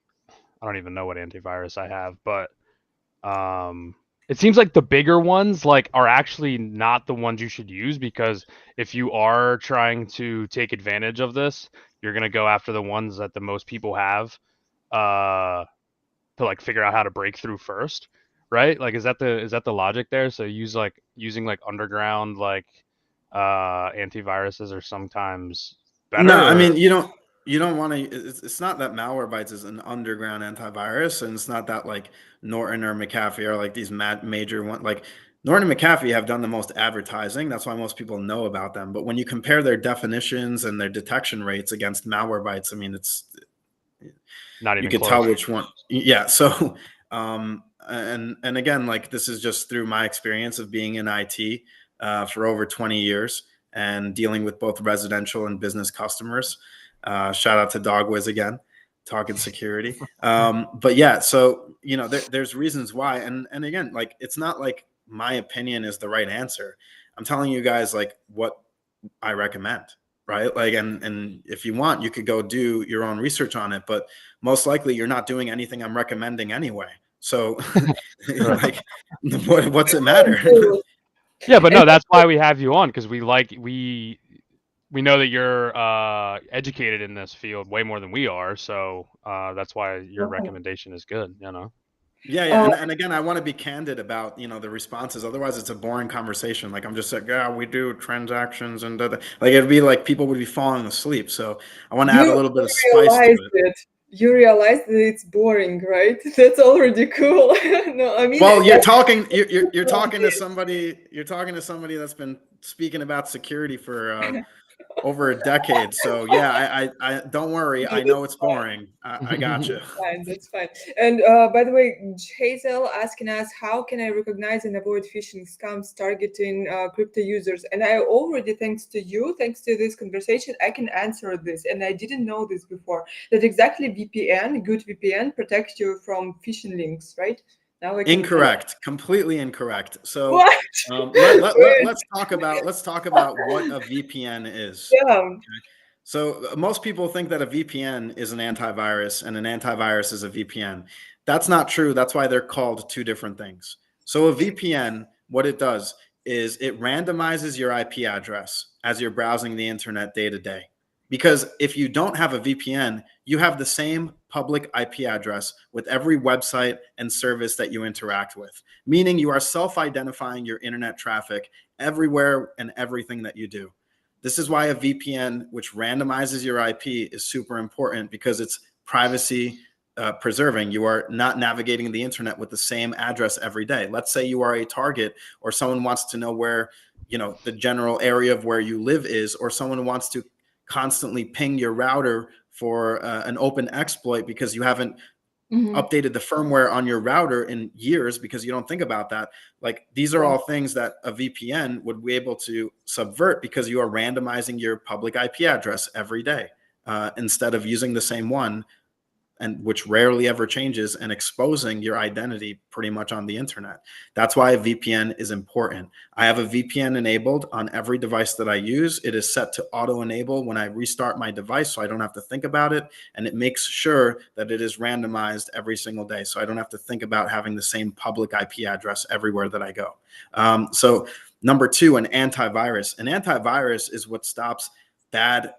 C: I don't even know what antivirus I have, but it seems like the bigger ones like are actually not the ones you should use, because if you are trying to take advantage of this, you're gonna go after the ones that the most people have uh to like figure out how to break through first, right? Like is that the logic there? So using like underground like antiviruses are sometimes
D: No, I
C: better, or
D: mean, you don't want to. It's not that Malwarebytes is an underground antivirus, and it's not that like Norton or McAfee are like these major one. Like Norton and McAfee have done the most advertising. That's why most people know about them. But when you compare their definitions and their detection rates against Malwarebytes, I mean, it's
C: not
D: you
C: even
D: could tell
C: close.
D: which one. Yeah. So, and again, like this is just through my experience of being in IT for over 20 years and dealing with both residential and business customers. Shout out to Dogwiz again, talking security. But yeah, so you know, there's reasons why, and again, like it's not like my opinion is the right answer. I'm telling you guys like what I recommend, right? Like, and if you want, you could go do your own research on it, but most likely you're not doing anything I'm recommending anyway. So,
C: Right.
D: like, what's it matter?
C: Yeah, but
B: and
C: no, that's why we have you on, because we know that you're educated in this field way more than we are, so that's why your recommendation is good, you know.
D: Yeah, and again, I want to be candid about the responses. Otherwise, it's a boring conversation. Like I'm just like, yeah, we do transactions and like it'd be like people would be falling asleep. So I want to add a little bit of spice to
B: realized
D: it.
B: it. You realized that it's boring, right? That's already cool. No, I mean
D: Well,
B: that's
D: you're talking to somebody that's been speaking about security for over a decade. So yeah, I don't worry. I know it's boring. I got you.
B: fine. That's fine. And by the way, Hazel asking us, how can I recognize and avoid phishing scams targeting crypto users? And I already, thanks to this conversation, I can answer this. And I didn't know this before. That exactly good VPN protects you from phishing links, right? Now I can.
D: Incorrect. Completely incorrect. So
B: What?
D: let's talk about what a VPN is.
B: Yeah.
D: So most people think that a VPN is an antivirus and an antivirus is a VPN. That's not true. That's why they're called two different things. So a VPN, what it does is it randomizes your IP address as you're browsing the internet day to day. Because if you don't have a VPN, you have the same public IP address with every website and service that you interact with, meaning you are self-identifying your internet traffic everywhere and everything that you do. This is why a VPN, which randomizes your IP, is super important because it's privacy preserving. You are not navigating the internet with the same address every day. Let's say you are a target or someone wants to know where, the general area of where you live is, or someone wants to constantly ping your router for an open exploit because you haven't updated the firmware on your router in years because you don't think about that. Like these are all things that a VPN would be able to subvert because you are randomizing your public IP address every day instead of using the same one, and which rarely ever changes, and exposing your identity pretty much on the internet. That's why a VPN is important. I have a VPN enabled on every device that I use. It is set to auto enable when I restart my device, so I don't have to think about it. And it makes sure that it is randomized every single day, so I don't have to think about having the same public IP address everywhere that I go. So number two, an antivirus. An antivirus is what stops bad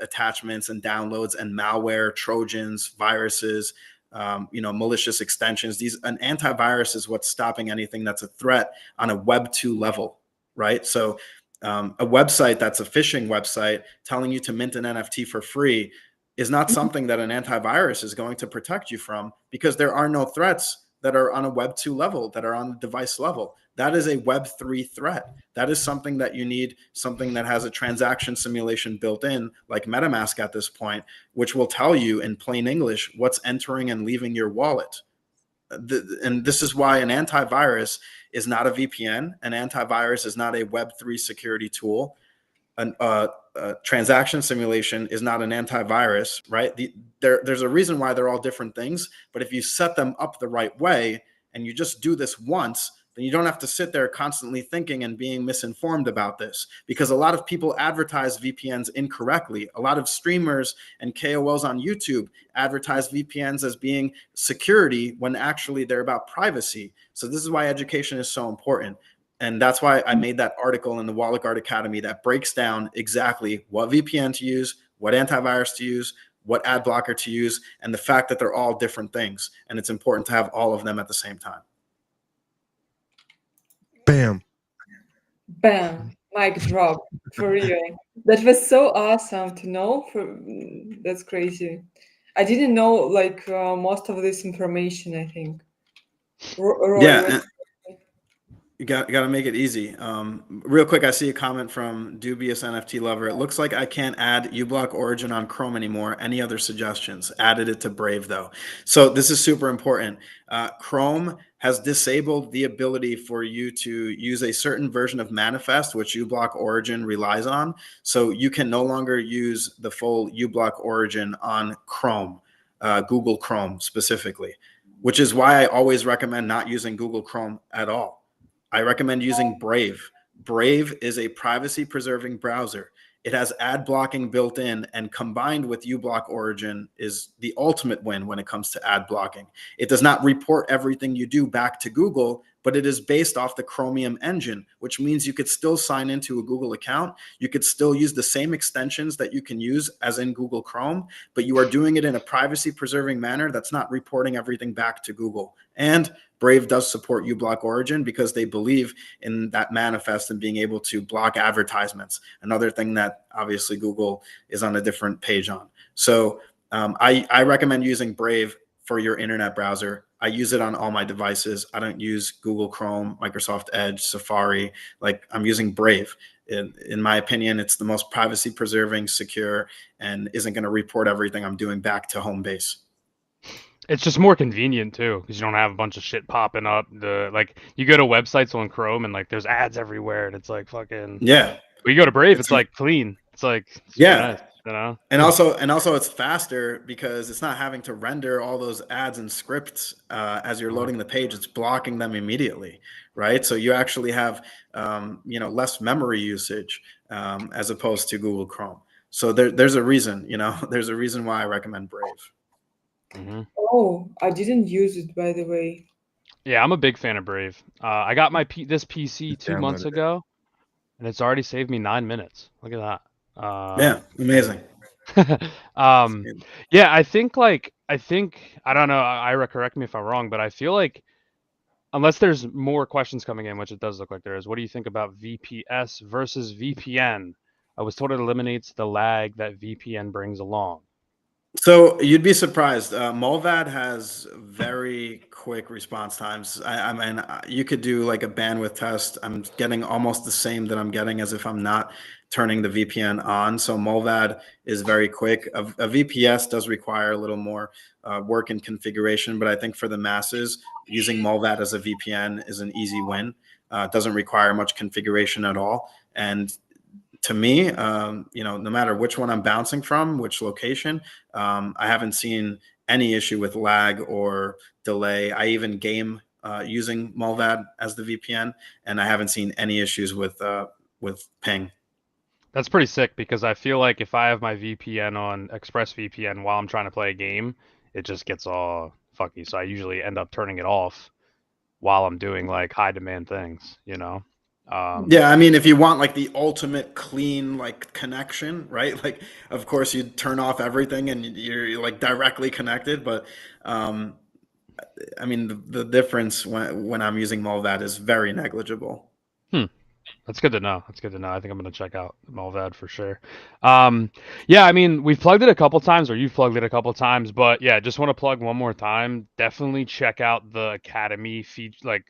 D: attachments and downloads and malware, Trojans, viruses, malicious extensions. An antivirus is what's stopping anything that's a threat on a Web 2 level, right? So a website that's a phishing website telling you to mint an NFT for free, is not something that an antivirus is going to protect you from, because there are no threats that are on a Web 2 level, that are on the device level. That is a Web 3 threat. That is something that you need, something that has a transaction simulation built in, like MetaMask at this point, which will tell you in plain English what's entering and leaving your wallet. And this is why an antivirus is not a VPN. An antivirus is not a Web 3 security tool. A transaction simulation is not an antivirus, right? There's a reason why they're all different things, but if you set them up the right way and you just do this once, then you don't have to sit there constantly thinking and being misinformed about this, because a lot of people advertise VPNs incorrectly. A lot of streamers and KOLs on YouTube advertise VPNs as being security when actually they're about privacy. So this is why education is so important. And that's why I made that article in the Wallet Guard Academy that breaks down exactly what VPN to use, what antivirus to use, what ad blocker to use, and the fact that they're all different things. And it's important to have all of them at the same time.
A: Bam.
B: Bam, mic drop, for real. That was so awesome to know. That's crazy. I didn't know like most of this information, I think. Roy,
D: Yeah. You got to make it easy. Real quick, I see a comment from Dubious NFT Lover. It looks like I can't add uBlock Origin on Chrome anymore. Any other suggestions? Added it to Brave though. So this is super important. Chrome has disabled the ability for you to use a certain version of Manifest, which uBlock Origin relies on. So you can no longer use the full uBlock Origin on Chrome, Google Chrome specifically, which is why I always recommend not using Google Chrome at all. I recommend using Brave. Brave is a privacy preserving browser. It has ad blocking built in, and combined with uBlock Origin is the ultimate win when it comes to ad blocking. It does not report everything you do back to Google, but it is based off the Chromium engine, which means you could still sign into a Google account. You could still use the same extensions that you can use as in Google Chrome, but you are doing it in a privacy preserving manner that's not reporting everything back to Google. And Brave does support uBlock Origin because they believe in that manifest and being able to block advertisements. Another thing that obviously Google is on a different page on. So I recommend using Brave for your internet browser. I use it on all my devices. I don't use Google Chrome, Microsoft Edge, Safari. Like, I'm using Brave. In my opinion, it's the most privacy preserving, secure, and isn't going to report everything I'm doing back to home base.
C: It's just more convenient too, because you don't have a bunch of shit popping up. Like you go to websites on Chrome and like there's ads everywhere, and it's like fucking.
D: Yeah.
C: When you go to Brave, it's like clean. It's like
D: yeah.
C: Nice, you know.
D: And also it's faster because it's not having to render all those ads and scripts as you're loading the page. It's blocking them immediately, right? So you actually have less memory usage as opposed to Google Chrome. So there's a reason, there's a reason why I recommend Brave.
C: Mm-hmm.
B: Oh, I didn't use it, by the way.
C: Yeah, I'm a big fan of Brave. I got my this PC 2 months ago, and it's already saved me 9 minutes. Look at that.
D: Yeah, amazing.
C: Yeah, I think I don't know. Ira, correct me if I'm wrong, but I feel like unless there's more questions coming in, which it does look like there is, what do you think about VPS versus VPN? I was told it eliminates the lag that VPN brings along.
D: So you'd be surprised. Molvad has very quick response times. I mean, you could do like a bandwidth test. I'm getting almost the same that I'm getting as if I'm not turning the VPN on. So Molvad is very quick. A VPS does require a little more work and configuration, but I think for the masses, using Molvad as a VPN is an easy win. It doesn't require much configuration at all. And to me, no matter which one I'm bouncing from, which location, I haven't seen any issue with lag or delay. I even game using Molvad as the VPN, and I haven't seen any issues with ping.
C: That's pretty sick, because I feel like if I have my VPN on ExpressVPN while I'm trying to play a game, it just gets all fucky. So I usually end up turning it off while I'm doing like high demand things,
D: Yeah, I mean, if you want like the ultimate clean like connection, right? Like, of course, you turn off everything and you're like directly connected. But I mean, the difference when I'm using Molvad is very negligible.
C: That's good to know. That's good to know. I think I'm going to check out Malvad for sure. Yeah, I mean, we've plugged it a couple times, or you've plugged it a couple times, but yeah, just want to plug one more time. Definitely check out the Academy page on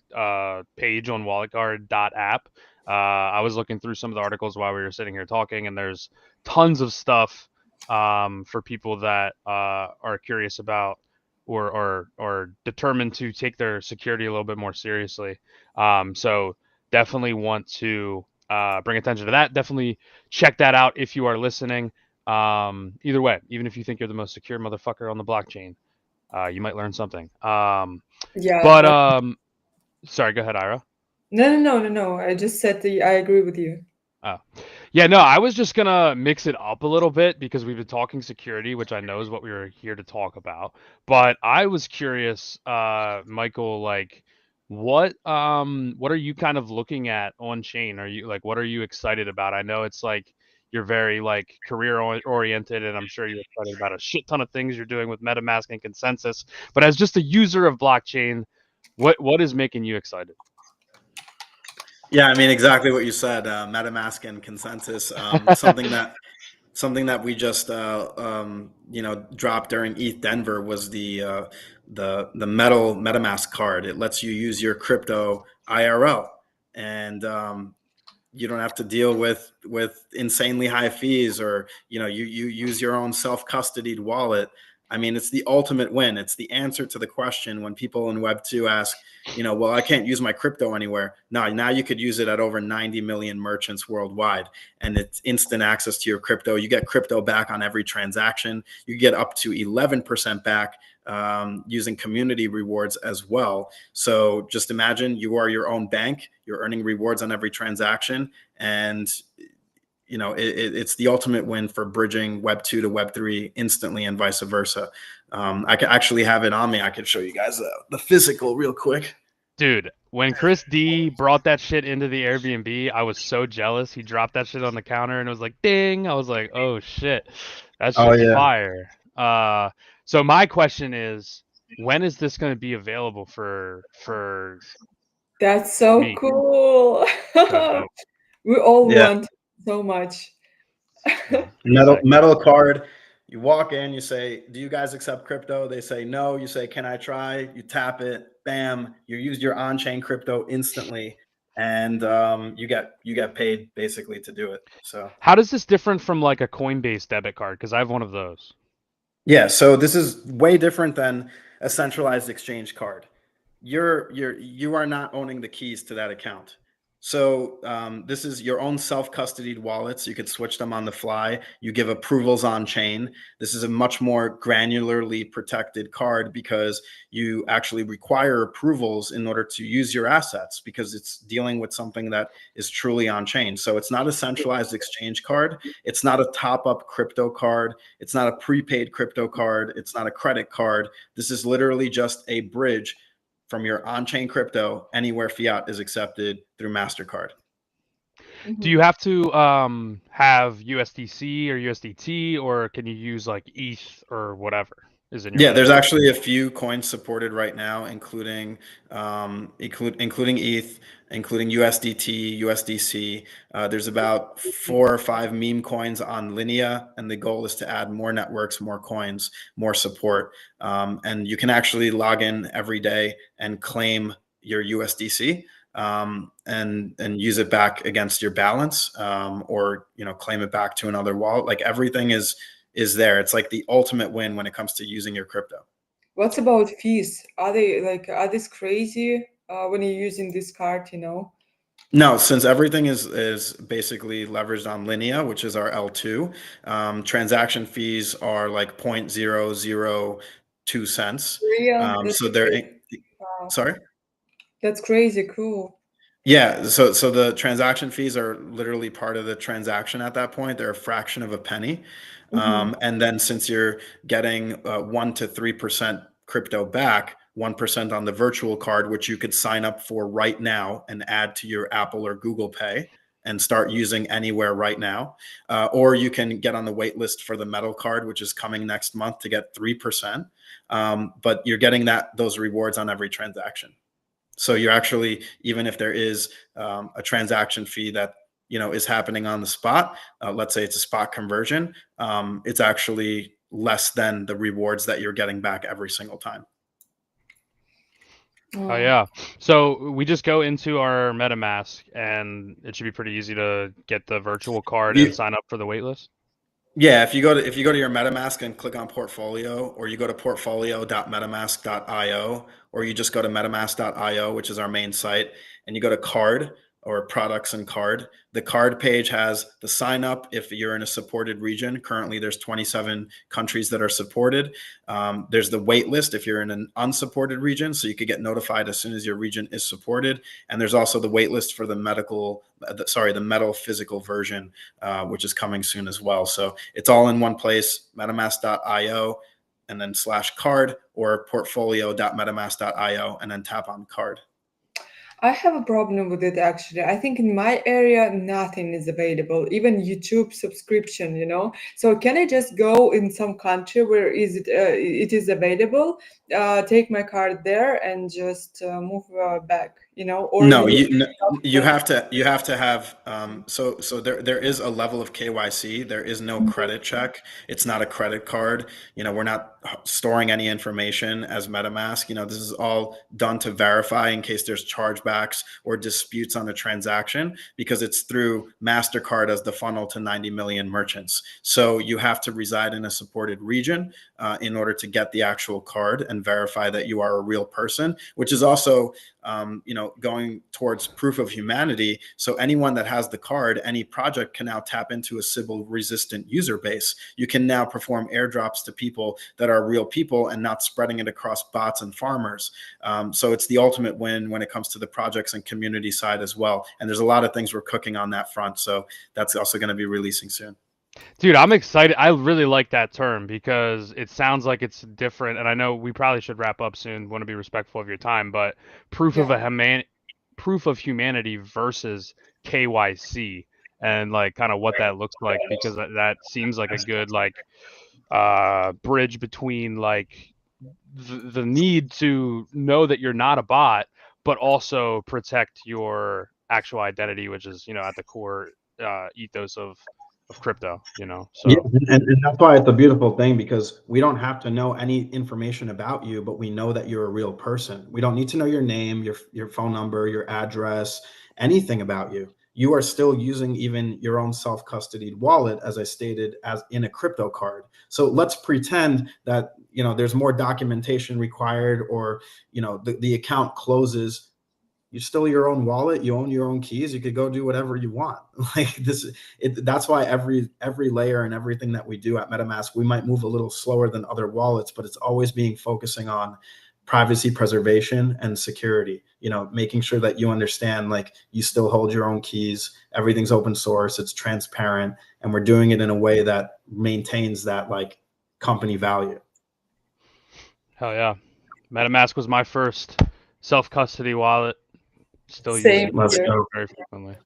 C: walletguard.app. I was looking through some of the articles while we were sitting here talking, and there's tons of stuff for people that are curious about or determined to take their security a little bit more seriously. So definitely want to bring attention to that. Definitely check that out if you are listening. Either way, even if you think you're the most secure motherfucker on the blockchain, you might learn something.
B: Yeah.
C: Sorry, go ahead, Ira.
B: No. I just said I agree with you.
C: Oh, yeah, no, I was just gonna mix it up a little bit because we've been talking security, which I know is what we were here to talk about. But I was curious, Michael, like what are you kind of looking at on chain? Are you like what are you excited about? I know it's like you're very like career oriented, and I'm sure you're excited about a shit ton of things you're doing with MetaMask and Consensus. But as just a user of blockchain, what is making you excited?
D: Yeah, I mean exactly what you said. MetaMask and Consensus, something that we just dropped during ETH Denver was the metal MetaMask card. It lets you use your crypto IRL, and you don't have to deal with insanely high fees, or you use your own self-custodied wallet. I mean, it's the ultimate win. It's the answer to the question when people in Web2 ask, well, I can't use my crypto anywhere. No, now you could use it at over 90 million merchants worldwide, and it's instant access to your crypto. You get crypto back on every transaction. You get up to 11% back using community rewards as well. So just imagine you are your own bank. You're earning rewards on every transaction, and it's the ultimate win for bridging Web 2 to Web 3 instantly, and vice versa. I could actually have it on me. I could show you guys the physical real quick.
C: Dude, when Chris D brought that shit into the Airbnb, I was so jealous. He dropped that shit on the counter and it was like, ding. I was like, oh shit, that
D: Oh
C: shit's
D: yeah.
C: fire. So my question is, when is this going to be available for
B: That's so
C: me?
B: cool.
C: So dope.
B: We all
D: Yeah.
B: want so much.
D: Metal card. You walk in, you say, do you guys accept crypto? They say no. You say, can I try? You tap it, bam, you use your on-chain crypto instantly, and you get paid basically to do it. So
C: How does this different from like a Coinbase debit card? Because I have one of those.
D: yeah, so this is way different than a centralized exchange card. You are not owning the keys to that account. So this is your own self-custodied wallets. You could switch them on the fly. You give approvals on chain. This is a much more granularly protected card because you actually require approvals in order to use your assets, because it's dealing with something that is truly on chain. So it's not a centralized exchange card. It's not a top-up crypto card. It's not a prepaid crypto card. It's not a credit card. This is literally just a bridge from your on-chain crypto anywhere fiat is accepted through MasterCard.
C: Do you have to have USDC or USDT, or can you use like ETH or whatever is in your
D: Yeah, there's
C: wallet?
D: actually a few coins supported right now, including ETH, including USDT, USDC. There's about 4 or 5 meme coins on Linea, and the goal is to add more networks, more coins, more support. And you can actually log in every day and claim your USDC and use it back against your balance, or claim it back to another wallet. Like everything is there. It's like the ultimate win when it comes to using your crypto.
B: What's about fees? Are these crazy when you're using this card,
D: No, since everything is basically leveraged on Linea, which is our L2, transaction fees are like 0.002 cents.
B: Real?
D: So they're
B: Wow.
D: sorry.
B: That's crazy cool.
D: Yeah, so the transaction fees are literally part of the transaction at that point. They're a fraction of a penny. And then since you're getting 1 to 3% crypto back, 1% on the virtual card, which you could sign up for right now and add to your Apple or Google Pay and start using anywhere right now. Or you can get on the wait list for the metal card, which is coming next month, to get 3%. But you're getting those rewards on every transaction. So you're actually, even if there is a transaction fee that is happening on the spot, let's say it's a spot conversion, it's actually less than the rewards that you're getting back every single time.
C: Oh yeah. So we just go into our MetaMask, and it should be pretty easy to get the virtual card and sign up for the waitlist.
D: Yeah, if you go to your MetaMask and click on portfolio, or you go to portfolio.metamask.io, or you just go to metamask.io, which is our main site, and you go to card or products and card. The card page has the sign up if you're in a supported region. Currently, there's 27 countries that are supported. There's the wait list if you're in an unsupported region, so you could get notified as soon as your region is supported. And there's also the wait list for the metal physical version, which is coming soon as well. So it's all in one place, metamask.io, and then /card, or portfolio.metamask.io, and then tap on card.
B: I have a problem with it actually. I think in my area nothing is available, even YouTube subscription, So can I just go in some country where it is available, take my card there and just move back, or
D: No, you have to have so there is a level of KYC. There is no credit check. It's not a credit card. We're not storing any information as MetaMask. This is all done to verify in case there's chargebacks or disputes on a transaction, because it's through MasterCard as the funnel to 90 million merchants. So you have to reside in a supported region in order to get the actual card and verify that you are a real person, which is also going towards proof of humanity. So anyone that has the card, any project can now tap into a Sybil resistant user base. You can now perform airdrops to people that are real people and not spreading it across bots and farmers. So it's the ultimate win when it comes to the projects and community side as well. And there's a lot of things we're cooking on that front. So that's also going to be releasing soon.
C: Dude, I'm excited. I really like that term because it sounds like it's different. And I know we probably should wrap up soon. Want to be respectful of your time, but proof of humanity versus KYC, and like kind of what that looks like, because that seems like a good bridge between like the need to know that you're not a bot, but also protect your actual identity, which is at the core ethos of crypto. So
E: yeah, and that's why it's a beautiful thing, because we don't have to know any information about you, but we know that you're a real person. We don't need to know your name, your phone number, your address, anything about you. You are still using even your own self-custodied wallet, as I stated, as in a crypto card. So let's pretend that there's more documentation required, or the account closes. You're still your own wallet. You own your own keys. You could go do whatever you want. Like this, that's why every layer and everything that we do at MetaMask, we might move a little slower than other wallets, but it's always focusing on privacy preservation and security. Making sure that you understand, like, you still hold your own keys. Everything's open source. It's transparent, and we're doing it in a way that maintains that like company value.
C: hell yeah, MetaMask was my first self-custody wallet. Still
B: Same
C: using
E: Let's
C: it
E: go.
C: very frequently.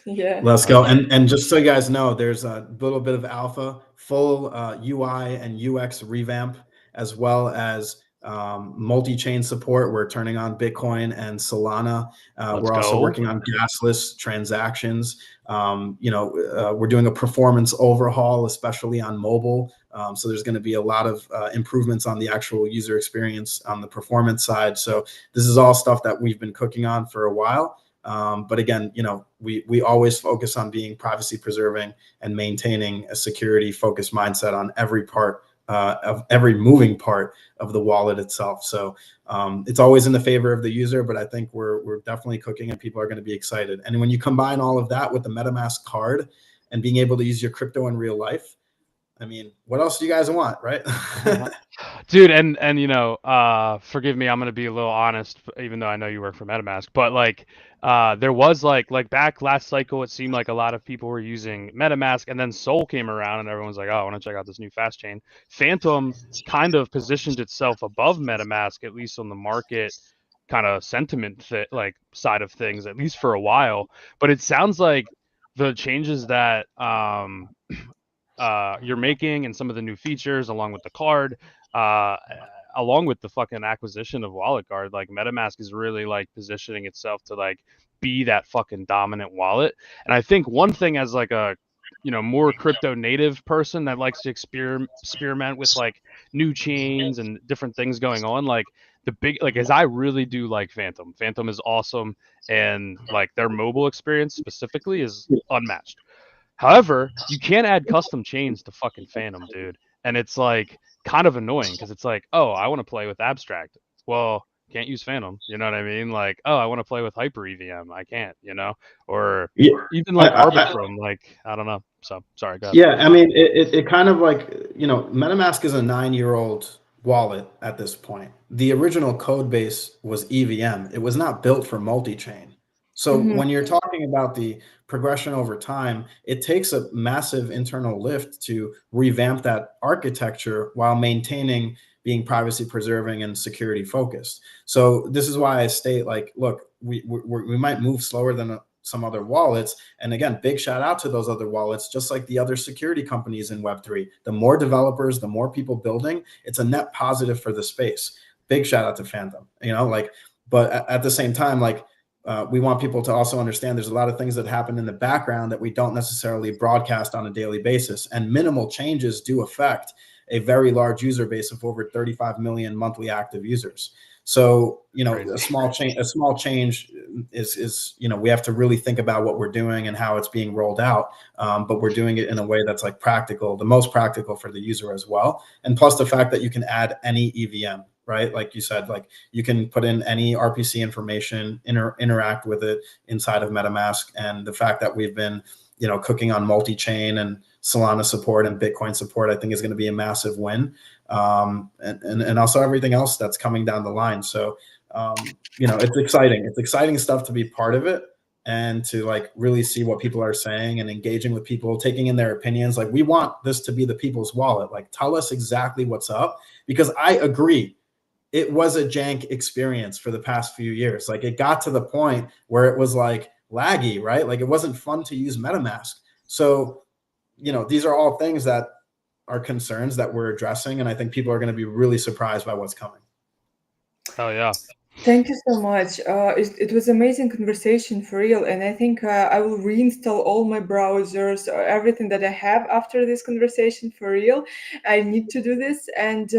B: Yeah.
E: Let's go. And just so you guys know, there's a little bit of alpha, full UI and UX revamp, as well as multi-chain support. We're turning on Bitcoin and Solana. We're also working on gasless transactions. We're doing a performance overhaul, especially on mobile. So there's going to be a lot of improvements on the actual user experience on the performance side. So this is all stuff that we've been cooking on for a while. But again, we always focus on being privacy preserving and maintaining a security focused mindset on every part of every moving part of the wallet itself. So it's always in the favor of the user, but I think we're definitely cooking, and people are going to be excited. And when you combine all of that with the MetaMask card and being able to use your crypto in real life, I mean, what else do you guys want, right?
C: Dude, and forgive me, I'm gonna be a little honest, even though I know you work for MetaMask, but there was like back last cycle, it seemed like a lot of people were using MetaMask, and then Sol came around, and everyone's like, oh, I want to check out this new fast chain. Phantom kind of positioned itself above MetaMask, at least on the market kind of sentiment side of things, at least for a while. But it sounds like the changes that you're making and some of the new features along with the card, along with the fucking acquisition of Wallet Guard, like MetaMask is really like positioning itself to like be that fucking dominant wallet. And I think one thing as like a more crypto native person that likes to experiment with like new chains and different things going on, like the big like as I really do like Phantom. Phantom is awesome, and like their mobile experience specifically is unmatched. However, you can't add custom chains to fucking Phantom, dude. And it's like kind of annoying because it's like, oh, I want to play with Abstract. Well, can't use Phantom. You know what I mean? Like, oh, I want to play with Hyper EVM. I can't, or
E: Yeah,
C: even like Arbitrum. Like, I don't know. So sorry, go ahead.
E: yeah. I mean, it kind of like, MetaMask is a 9-year-old wallet at this point. The original code base was EVM. It was not built for multi-chain. So when you're talking about the progression over time, it takes a massive internal lift to revamp that architecture while maintaining being privacy preserving and security focused. So this is why I state, like, look, we might move slower than some other wallets. And again, big shout out to those other wallets, just like the other security companies in Web3. The more developers, the more people building, it's a net positive for the space. Big shout out to Phantom, but at the same time, like, we want people to also understand there's a lot of things that happen in the background that we don't necessarily broadcast on a daily basis. And minimal changes do affect a very large user base of over 35 million monthly active users. So, a small change is, we have to really think about what we're doing and how it's being rolled out. But we're doing it in a way that's like practical, the most practical for the user as well. And plus the fact that you can add any EVM, right? Like you said, like you can put in any RPC information, interact with it inside of MetaMask. And the fact that we've been, cooking on multi-chain and Solana support and Bitcoin support, I think is going to be a massive win. And also everything else that's coming down the line. So, it's exciting. It's exciting stuff to be part of it and to like really see what people are saying and engaging with people, taking in their opinions. Like, we want this to be the people's wallet. Like, tell us exactly what's up, because I agree. It was a jank experience for the past few years. Like, it got to the point where it was like laggy, right? Like, it wasn't fun to use MetaMask. So, these are all things that are concerns that we're addressing. And I think people are going to be really surprised by what's coming.
C: Oh yeah.
B: Thank you so much. It was amazing conversation for real, and I think I will reinstall all my browsers, everything that I have after this conversation for real. I need to do this, and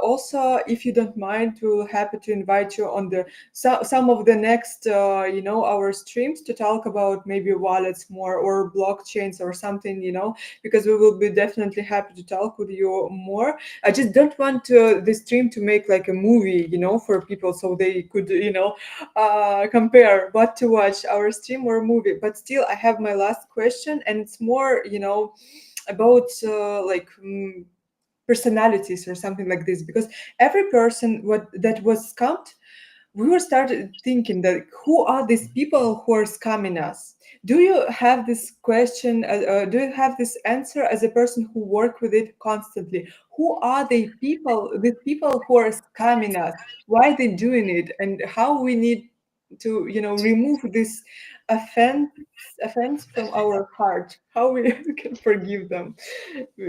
B: also, if you don't mind, we'll happy to invite you on some of the next our streams to talk about maybe wallets more or blockchains or something, because we will be definitely happy to talk with you more. I just don't want the stream to make like a movie, for people, so they could, compare what to watch, our stream or movie. But still, I have my last question, and it's more, about personalities or something like this, because every person that was scammed, we were started thinking that who are these people who are scamming us? Do you have this question? Do you have this answer as a person who work with it constantly? Who are the people who are scamming us? Why they doing it? And how we need to, remove this offense from our heart? How we can forgive them?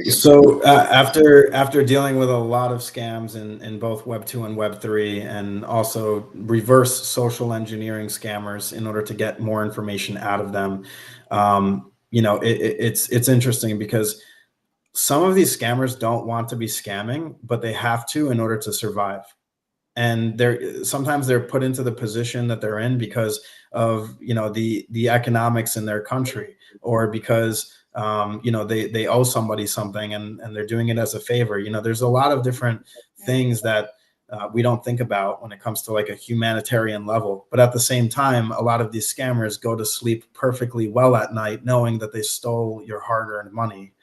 E: So after dealing with a lot of scams in both Web 2 and Web 3, and also reverse social engineering scammers in order to get more information out of them, it's interesting because some of these scammers don't want to be scamming, but they have to in order to survive. And sometimes they're put into the position that they're in because of the economics in their country, or because they owe somebody something and they're doing it as a favor. There's a lot of different things that we don't think about when it comes to like a humanitarian level. But at the same time, a lot of these scammers go to sleep perfectly well at night knowing that they stole your hard-earned money,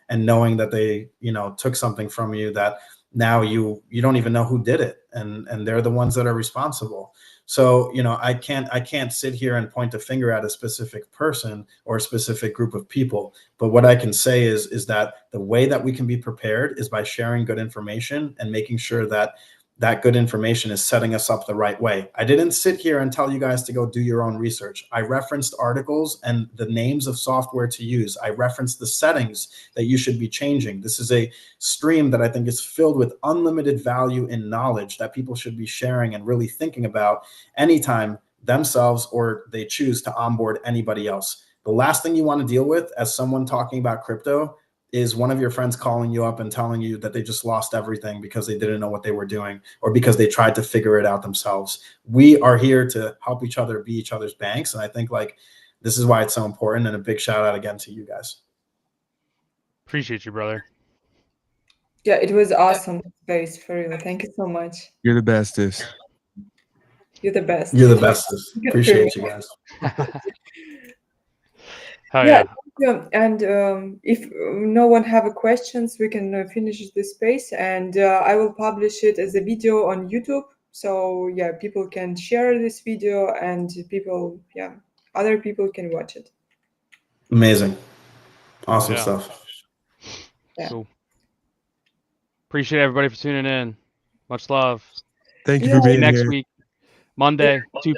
E: and knowing that they took something from you that now you don't even know who did it, and they're the ones that are responsible. So I can't sit here and point a finger at a specific person or a specific group of people, but what I can say is that the way that we can be prepared is by sharing good information and making sure that that good information is setting us up the right way. I didn't sit here and tell you guys to go do your own research. I referenced articles and the names of software to use. I referenced the settings that you should be changing. This is a stream that I think is filled with unlimited value in knowledge that people should be sharing and really thinking about anytime themselves or they choose to onboard anybody else. The last thing you want to deal with as someone talking about crypto is one of your friends calling you up and telling you that they just lost everything because they didn't know what they were doing or because they tried to figure it out themselves. We are here to help each other be each other's banks. And I think like this is why it's so important. And a big shout out again to you guys.
C: Appreciate you, brother.
B: Yeah, it was awesome space for you. Thank you so much.
A: You're the bestest.
B: You're the best.
E: You're the bestest.
B: Good for
E: Appreciate
B: you.
E: you guys.
C: Hell
B: Yeah,
C: yeah.
B: and if no one have a questions, we can finish this space, and I will publish it as a video on YouTube. So yeah, people can share this video, and other people can watch it.
E: Amazing. Awesome
C: Yeah.
E: stuff.
B: Yeah.
C: So appreciate everybody for tuning in. Much love.
A: Thank you
B: Yeah.
A: for
C: See you
A: being
C: next
A: here.
C: week, Monday, 2